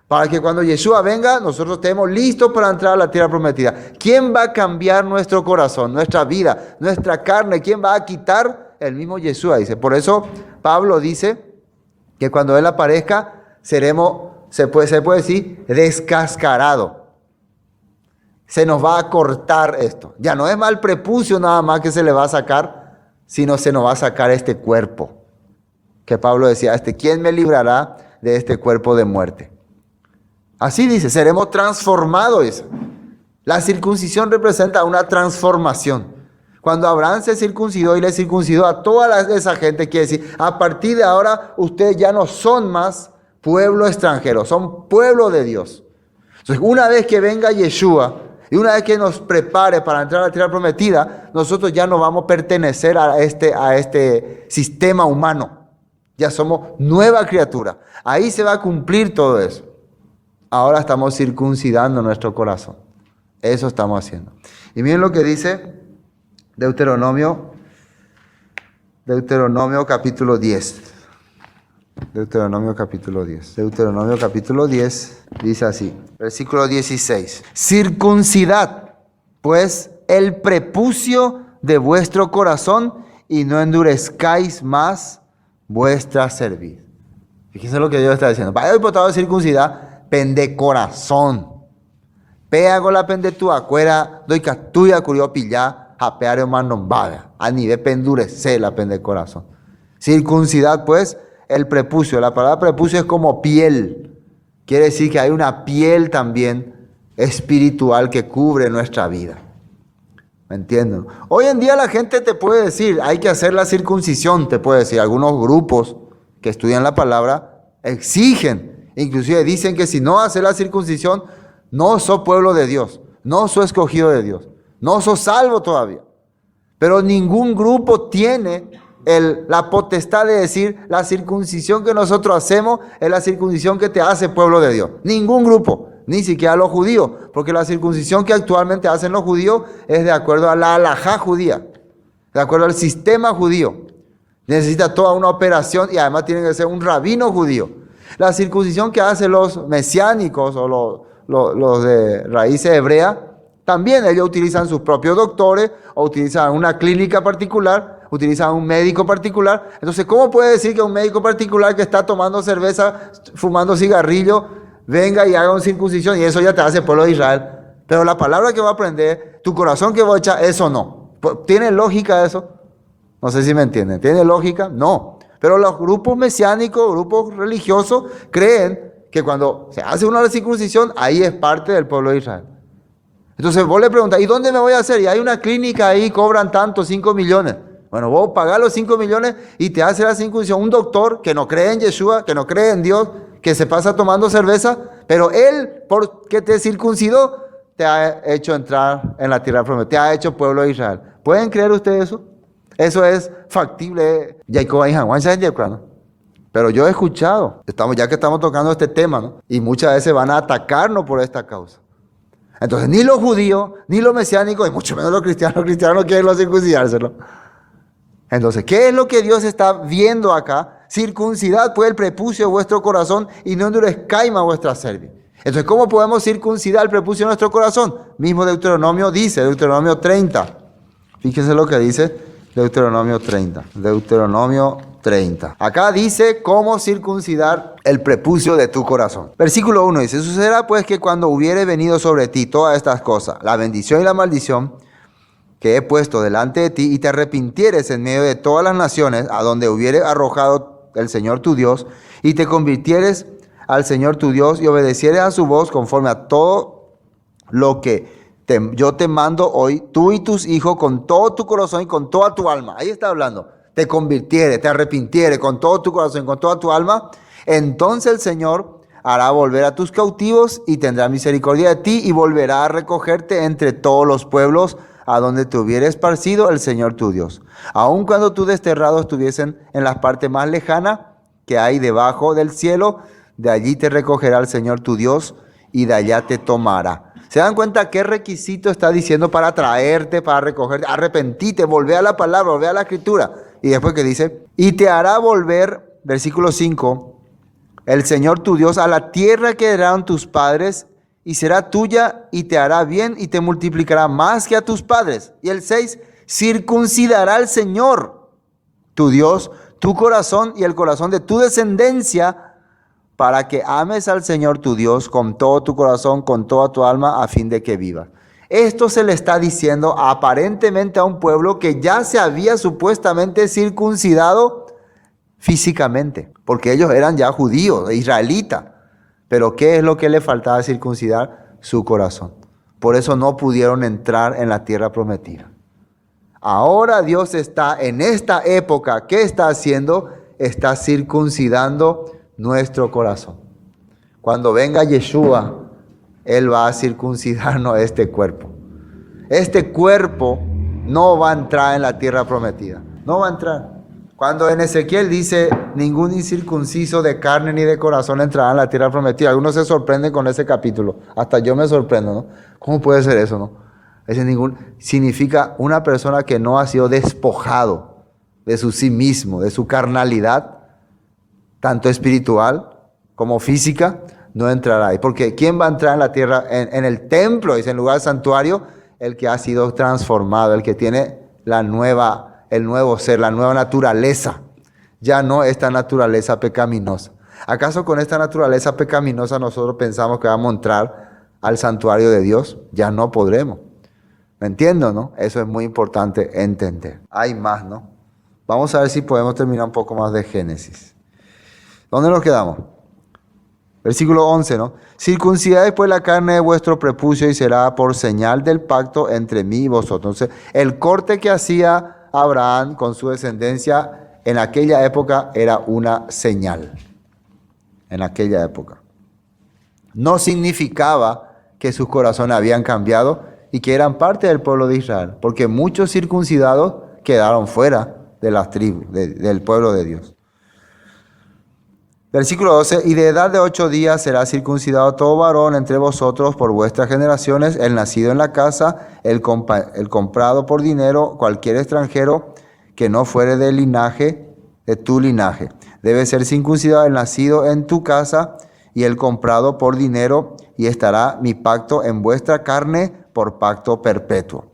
para que cuando Yeshua venga, nosotros estemos listos para entrar a la tierra prometida. ¿Quién va a cambiar nuestro corazón, nuestra vida, nuestra carne? ¿Quién va a quitar? El mismo Yeshua, dice. Por eso Pablo dice que cuando Él aparezca, seremos, se puede decir, descascarado. Se nos va a cortar esto. Ya no es mal prepucio nada más que se le va a sacar, sino se nos va a sacar este cuerpo. Que Pablo decía, ¿quién me librará de este cuerpo de muerte? Así dice, seremos transformados. Dice. La circuncisión representa una transformación. Cuando Abraham se circuncidó y le circuncidó a toda esa gente, quiere decir, a partir de ahora ustedes ya no son más pueblo extranjero, son pueblo de Dios. Entonces, una vez que venga Yeshua y una vez que nos prepare para entrar a la tierra prometida, nosotros ya no vamos a pertenecer a este sistema humano. Ya somos nueva criatura. Ahí se va a cumplir todo eso. Ahora estamos circuncidando nuestro corazón. Eso estamos haciendo. Y miren lo que dice Deuteronomio capítulo 10. Deuteronomio capítulo 10. Deuteronomio capítulo 10 dice así, versículo 16. Circuncidad, pues, el prepucio de vuestro corazón y no endurezcáis más vuestra cerviz. Fíjense lo que Dios está diciendo. Para el potado de circuncidad, pende corazón. Pea con la pende tu acuera, doy catuya curio pilla, japeare mandombada. A nivel pendurece la pende corazón. Circuncidad, pues, el prepucio. La palabra prepucio es como piel. Quiere decir que hay una piel también espiritual que cubre nuestra vida. ¿Me entienden? Hoy en día la gente te puede decir, hay que hacer la circuncisión, te puede decir. Algunos grupos que estudian la palabra exigen, inclusive dicen que si no haces la circuncisión, no sos pueblo de Dios, no sos escogido de Dios, no sos salvo todavía. Pero ningún grupo tiene la potestad de decir, la circuncisión que nosotros hacemos es la circuncisión que te hace pueblo de Dios. Ningún grupo. Ni siquiera los judíos, porque la circuncisión que actualmente hacen los judíos es de acuerdo a la halajá judía, de acuerdo al sistema judío. Necesita toda una operación y además tiene que ser un rabino judío. La circuncisión que hacen los mesiánicos o los de raíces hebreas, también ellos utilizan sus propios doctores o utilizan una clínica particular, utilizan un médico particular. Entonces, ¿cómo puede decir que un médico particular que está tomando cerveza, fumando cigarrillo, venga y haga una circuncisión y eso ya te hace pueblo de Israel? Pero la palabra que va a aprender, tu corazón que va a echar, eso no. ¿Tiene lógica eso? No sé si me entienden. ¿Tiene lógica? No. Pero los grupos mesiánicos, grupos religiosos, creen que cuando se hace una circuncisión, ahí es parte del pueblo de Israel. Entonces vos le preguntas, ¿y dónde me voy a hacer? Y hay una clínica ahí, cobran tanto, 5 millones. Bueno, vos pagás los 5 millones y te hace la circuncisión. Un doctor que no cree en Yeshua, que no cree en Dios, que se pasa tomando cerveza, pero él, porque te circuncidó, te ha hecho entrar en la tierra prometida, te ha hecho pueblo de Israel. ¿Pueden creer ustedes eso? Eso es factible. Pero yo he escuchado, ya que estamos tocando este tema, ¿no? Y muchas veces van a atacarnos por esta causa. Entonces, ni los judíos, ni los mesiánicos, y mucho menos los cristianos quieren circuncidárselo. Entonces, ¿qué es lo que Dios está viendo acá? Circuncidad pues el prepucio de vuestro corazón y no endurezcáis vuestra cerviz. Entonces, ¿cómo podemos circuncidar el prepucio de nuestro corazón? Mismo Deuteronomio dice, Deuteronomio 30. Fíjese lo que dice Deuteronomio 30. Deuteronomio 30. Acá dice cómo circuncidar el prepucio de tu corazón. Versículo 1 dice, sucederá pues que cuando hubiere venido sobre ti todas estas cosas, la bendición y la maldición que he puesto delante de ti, y te arrepintieres en medio de todas las naciones a donde hubiere arrojado el Señor tu Dios, y te convirtieres al Señor tu Dios y obedecieres a su voz conforme a todo lo que yo te mando hoy, tú y tus hijos, con todo tu corazón y con toda tu alma. Ahí está hablando. Te convirtieres, te arrepintieres con todo tu corazón y con toda tu alma. Entonces el Señor hará volver a tus cautivos y tendrá misericordia de ti y volverá a recogerte entre todos los pueblos a donde te hubiera esparcido el Señor tu Dios. Aun cuando tus desterrados estuviesen en las partes más lejanas que hay debajo del cielo, de allí te recogerá el Señor tu Dios y de allá te tomará. ¿Se dan cuenta qué requisito está diciendo para traerte, para recogerte? Arrepentíte, volvé a la palabra, volvé a la escritura. Y después que dice, y te hará volver, versículo 5, el Señor tu Dios a la tierra que heredaron tus padres, y será tuya, y te hará bien, y te multiplicará más que a tus padres. Y el 6, circuncidará al Señor tu Dios, tu corazón y el corazón de tu descendencia, para que ames al Señor tu Dios con todo tu corazón, con toda tu alma, a fin de que vivas. Esto se le está diciendo aparentemente a un pueblo que ya se había supuestamente circuncidado físicamente, porque ellos eran ya judíos, israelitas. Pero ¿qué es lo que le faltaba circuncidar? Su corazón. Por eso no pudieron entrar en la tierra prometida. Ahora Dios está en esta época, ¿qué está haciendo? Está circuncidando nuestro corazón. Cuando venga Yeshua, Él va a circuncidarnos este cuerpo. Este cuerpo no va a entrar en la tierra prometida. No va a entrar. Cuando en Ezequiel dice, ningún incircunciso de carne ni de corazón entrará en la tierra prometida. Algunos se sorprenden con ese capítulo. Hasta yo me sorprendo, ¿no? ¿Cómo puede ser eso, no? Significa una persona que no ha sido despojado de su sí mismo, de su carnalidad, tanto espiritual como física, no entrará ahí. Porque ¿quién va a entrar en la tierra? En el templo, dice, en lugar del santuario, el que ha sido transformado, el que tiene el nuevo ser, la nueva naturaleza. Ya no esta naturaleza pecaminosa. ¿Acaso con esta naturaleza pecaminosa nosotros pensamos que vamos a entrar al santuario de Dios? Ya no podremos. ¿Me entiendo, no? Eso es muy importante entender. Hay más, ¿no? Vamos a ver si podemos terminar un poco más de Génesis. ¿Dónde nos quedamos? Versículo 11, ¿no? Circuncidad después la carne de vuestro prepucio y será por señal del pacto entre mí y vosotros. Entonces, el corte que hacía Abraham con su descendencia en aquella época era una señal. En aquella época. No significaba que sus corazones habían cambiado y que eran parte del pueblo de Israel, porque muchos circuncidados quedaron fuera de las tribus, del pueblo de Dios. Versículo 12, y de edad de 8 días será circuncidado todo varón entre vosotros por vuestras generaciones, el nacido en la casa, el comprado por dinero, cualquier extranjero que no fuere del linaje, de tu linaje. Debe ser circuncidado el nacido en tu casa y el comprado por dinero, y estará mi pacto en vuestra carne por pacto perpetuo.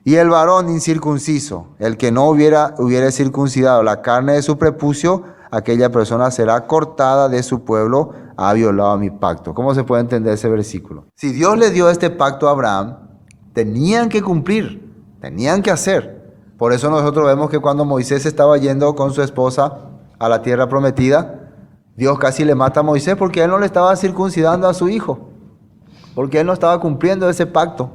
Y el varón incircunciso, el que no hubiere circuncidado la carne de su prepucio, aquella persona será cortada de su pueblo, ha violado mi pacto. ¿Cómo se puede entender ese versículo? Si Dios le dio este pacto a Abraham, tenían que cumplir, tenían que hacer. Por eso nosotros vemos que cuando Moisés estaba yendo con su esposa a la tierra prometida, Dios casi le mata a Moisés porque él no le estaba circuncidando a su hijo, porque él no estaba cumpliendo ese pacto.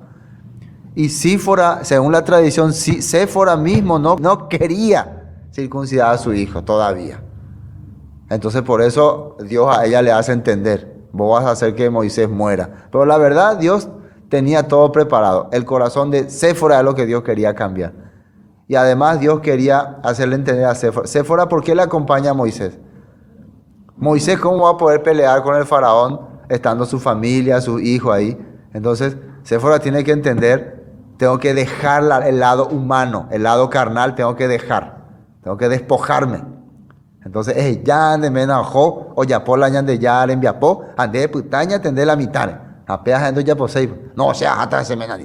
Y Sífora, según la tradición, Séfora mismo no quería circuncidar a su hijo todavía. Entonces por eso Dios a ella le hace entender, vos vas a hacer que Moisés muera. Pero la verdad, Dios tenía todo preparado. El corazón de Séfora es lo que Dios quería cambiar. Y además Dios quería hacerle entender a Séfora. Séfora, ¿por qué le acompaña a Moisés? Moisés, ¿cómo va a poder pelear con el faraón estando su familia, sus hijos ahí? Entonces, Séfora tiene que entender, tengo que dejar el lado humano, el lado carnal, tengo que despojarme. Entonces, ya de menajó, o ya por la ñan de ya le enviapó, ande de putaña, tende la mitad. Apenas ando ya por seis. No, o sea, hasta semana.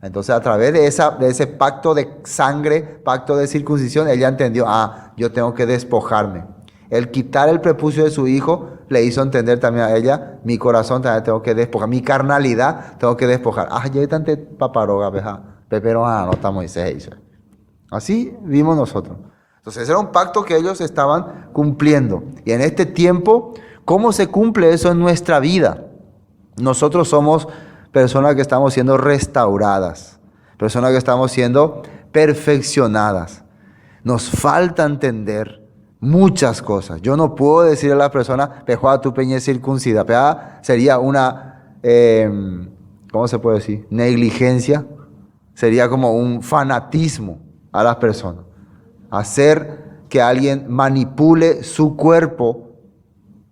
Entonces, a través de ese pacto de sangre, pacto de circuncisión, ella entendió, yo tengo que despojarme. El quitar el prepucio de su hijo le hizo entender también a ella, mi corazón también tengo que despojar, mi carnalidad tengo que despojar. Ya hay tanta paparoga, pero no está Moisés. Así vimos nosotros. Entonces, era un pacto que ellos estaban cumpliendo. Y en este tiempo, ¿cómo se cumple eso en nuestra vida? Nosotros somos personas que estamos siendo restauradas, personas que estamos siendo perfeccionadas. Nos falta entender muchas cosas. Yo no puedo decir a la persona, pejoa tu peña circuncida. Sería una, ¿cómo se puede decir? Negligencia. Sería como un fanatismo a las personas. Hacer que alguien manipule su cuerpo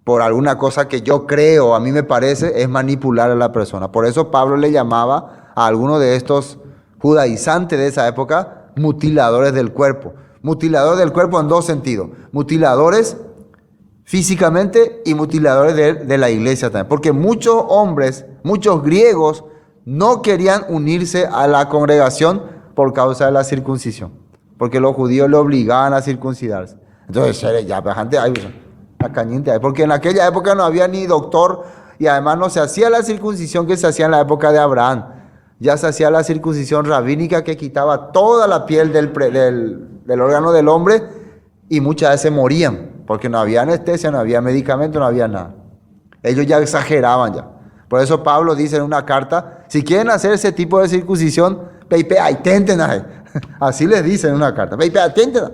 por alguna cosa que yo creo, a mí me parece, es manipular a la persona. Por eso Pablo le llamaba a algunos de estos judaizantes de esa época mutiladores del cuerpo. Mutiladores del cuerpo en dos sentidos. Mutiladores físicamente y mutiladores de la iglesia también. Porque muchos hombres, muchos griegos, no querían unirse a la congregación por causa de la circuncisión. Porque los judíos le obligaban a circuncidarse. Entonces, ya, pues antes hay la cañita. Porque en aquella época no había ni doctor y además no se hacía la circuncisión que se hacía en la época de Abraham. Ya se hacía la circuncisión rabínica que quitaba toda la piel del órgano del hombre y muchas veces morían porque no había anestesia, no había medicamento, no había nada. Ellos ya exageraban ya. Por eso Pablo dice en una carta, si quieren hacer ese tipo de circuncisión, intenten. Así les dice en una carta. Intenten.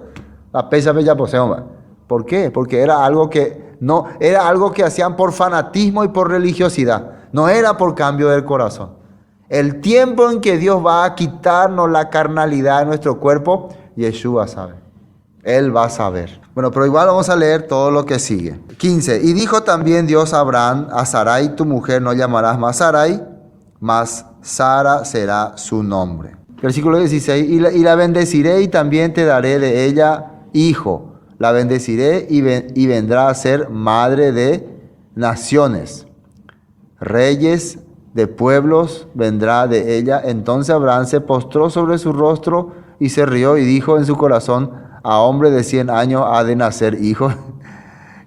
La pesa ya poseemos. ¿Por qué? Porque era algo que hacían por fanatismo y por religiosidad. No era por cambio del corazón. El tiempo en que Dios va a quitarnos la carnalidad de nuestro cuerpo, Yeshua sabe. Él va a saber. Bueno, pero igual vamos a leer todo lo que sigue. 15. Y dijo también Dios a Abraham, a Sarai tu mujer no llamarás más Sarai, mas Sara será su nombre. Versículo 16. Y la bendeciré y también te daré de ella hijo. La bendeciré y vendrá a ser madre de naciones. Reyes de pueblos vendrá de ella. Entonces Abraham se postró sobre su rostro y se rió y dijo en su corazón, a hombre de 100 años ha de nacer hijo.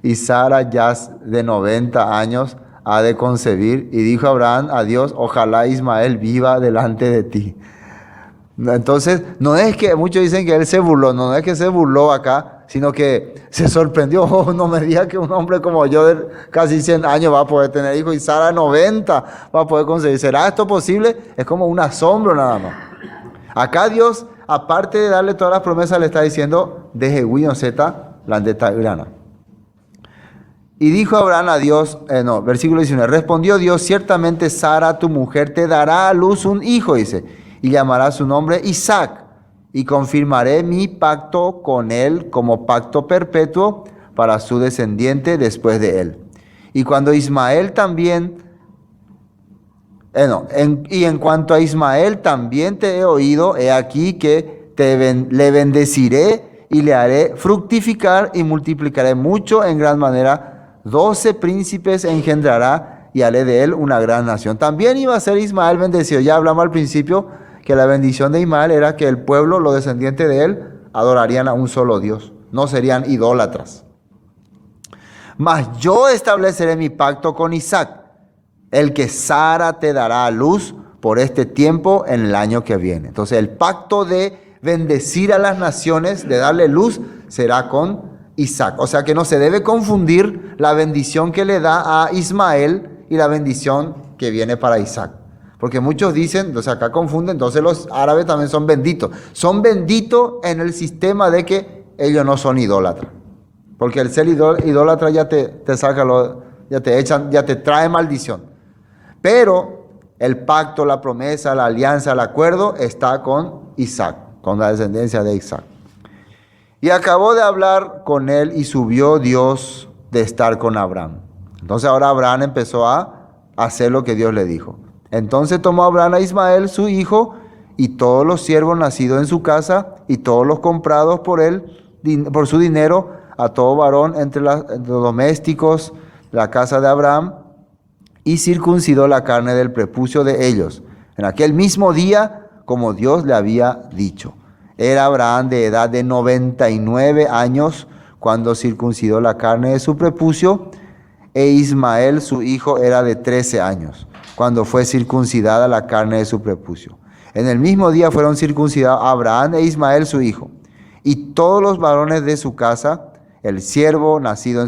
Y Sara ya de 90 años ha de concebir. Y dijo Abraham a Dios, ojalá Ismael viva delante de ti. Entonces, no es que muchos dicen que él se burló, no es que se burló acá, sino que se sorprendió. No me diga que un hombre como yo de casi 100 años va a poder tener hijos y Sara 90 va a poder concebir. ¿Será esto posible? Es como un asombro nada más. Acá Dios, aparte de darle todas las promesas, le está diciendo, deje Z, la andeta grana. Y dijo Abraham a Dios, versículo 19, respondió Dios, ciertamente Sara, tu mujer, te dará a luz un hijo, dice, y llamará su nombre Isaac, y confirmaré mi pacto con él como pacto perpetuo para su descendiente después de él. Y cuando Ismael también, en cuanto a Ismael también te he oído, he aquí que le bendeciré y le haré fructificar y multiplicaré mucho en gran manera. 12 príncipes engendrará y haré de él una gran nación. También iba a ser Ismael bendecido. Ya hablamos al principio que la bendición de Ismael era que el pueblo, los descendientes de él, adorarían a un solo Dios. No serían idólatras. Mas yo estableceré mi pacto con Isaac, el que Sara te dará a luz por este tiempo en el año que viene. Entonces el pacto de bendecir a las naciones, de darle luz, será con Isaac. O sea que no se debe confundir la bendición que le da a Ismael y la bendición que viene para Isaac. Porque muchos dicen, entonces acá confunden, entonces los árabes también son benditos. Son benditos en el sistema de que ellos no son idólatras. Porque el ser idólatra ya te saca, ya te echan, ya te trae maldición. Pero el pacto, la promesa, la alianza, el acuerdo está con Isaac, con la descendencia de Isaac. Y acabó de hablar con él y subió Dios de estar con Abraham. Entonces ahora Abraham empezó a hacer lo que Dios le dijo. Entonces tomó Abraham a Ismael, su hijo, y todos los siervos nacidos en su casa, y todos los comprados por él, por su dinero, a todo varón entre los domésticos de la casa de Abraham, y circuncidó la carne del prepucio de ellos, en aquel mismo día, como Dios le había dicho. Era Abraham de edad de 99 años, cuando circuncidó la carne de su prepucio, e Ismael, su hijo, era de 13 años, cuando fue circuncidada la carne de su prepucio. En el mismo día fueron circuncidados Abraham e Ismael, su hijo, y todos los varones de su casa, el siervo nacido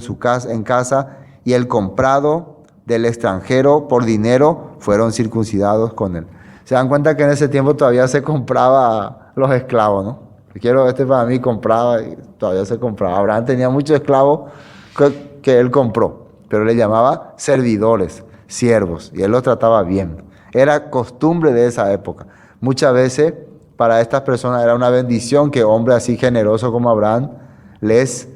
en casa, y el comprado del extranjero por dinero, fueron circuncidados con él. Se dan cuenta que en ese tiempo todavía se compraba los esclavos, ¿no? Para mí compraba, y todavía se compraba. Abraham tenía muchos esclavos que él compró, pero le llamaba servidores, siervos, y él los trataba bien. Era costumbre de esa época. Muchas veces para estas personas era una bendición que hombre así generoso como Abraham les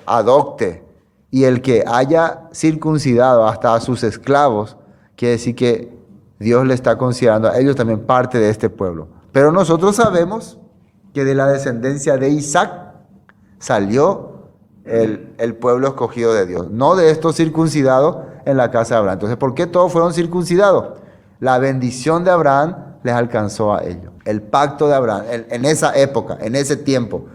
adopte. Y el que haya circuncidado hasta a sus esclavos, quiere decir que Dios le está considerando a ellos también parte de este pueblo. Pero nosotros sabemos que de la descendencia de Isaac salió el pueblo escogido de Dios, no de estos circuncidados en la casa de Abraham. Entonces, ¿por qué todos fueron circuncidados? La bendición de Abraham les alcanzó a ellos. El pacto de Abraham, en esa época, en ese tiempo.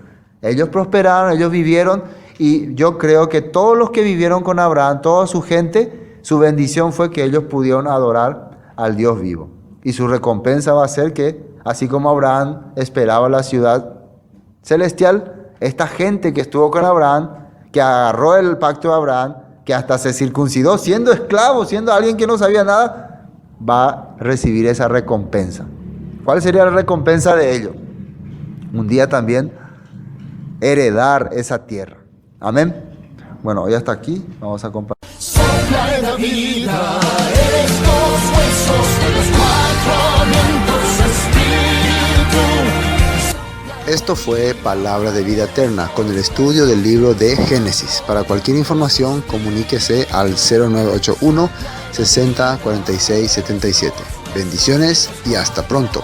Ellos prosperaron, ellos vivieron, y yo creo que todos los que vivieron con Abraham, toda su gente, su bendición fue que ellos pudieron adorar al Dios vivo. Y su recompensa va a ser que, así como Abraham esperaba la ciudad celestial, esta gente que estuvo con Abraham, que agarró el pacto de Abraham, que hasta se circuncidó siendo esclavo, siendo alguien que no sabía nada, va a recibir esa recompensa. ¿Cuál sería la recompensa de ellos? Un día también heredar esa tierra. Amén. Bueno, hoy hasta aquí vamos a compartir. Sopla en la vida, eres los huesos de los 4 vientos, espíritu. Esto fue Palabra de Vida Eterna con el estudio del libro de Génesis. Para cualquier información, comuníquese al 0981 60 46 77. Bendiciones y hasta pronto.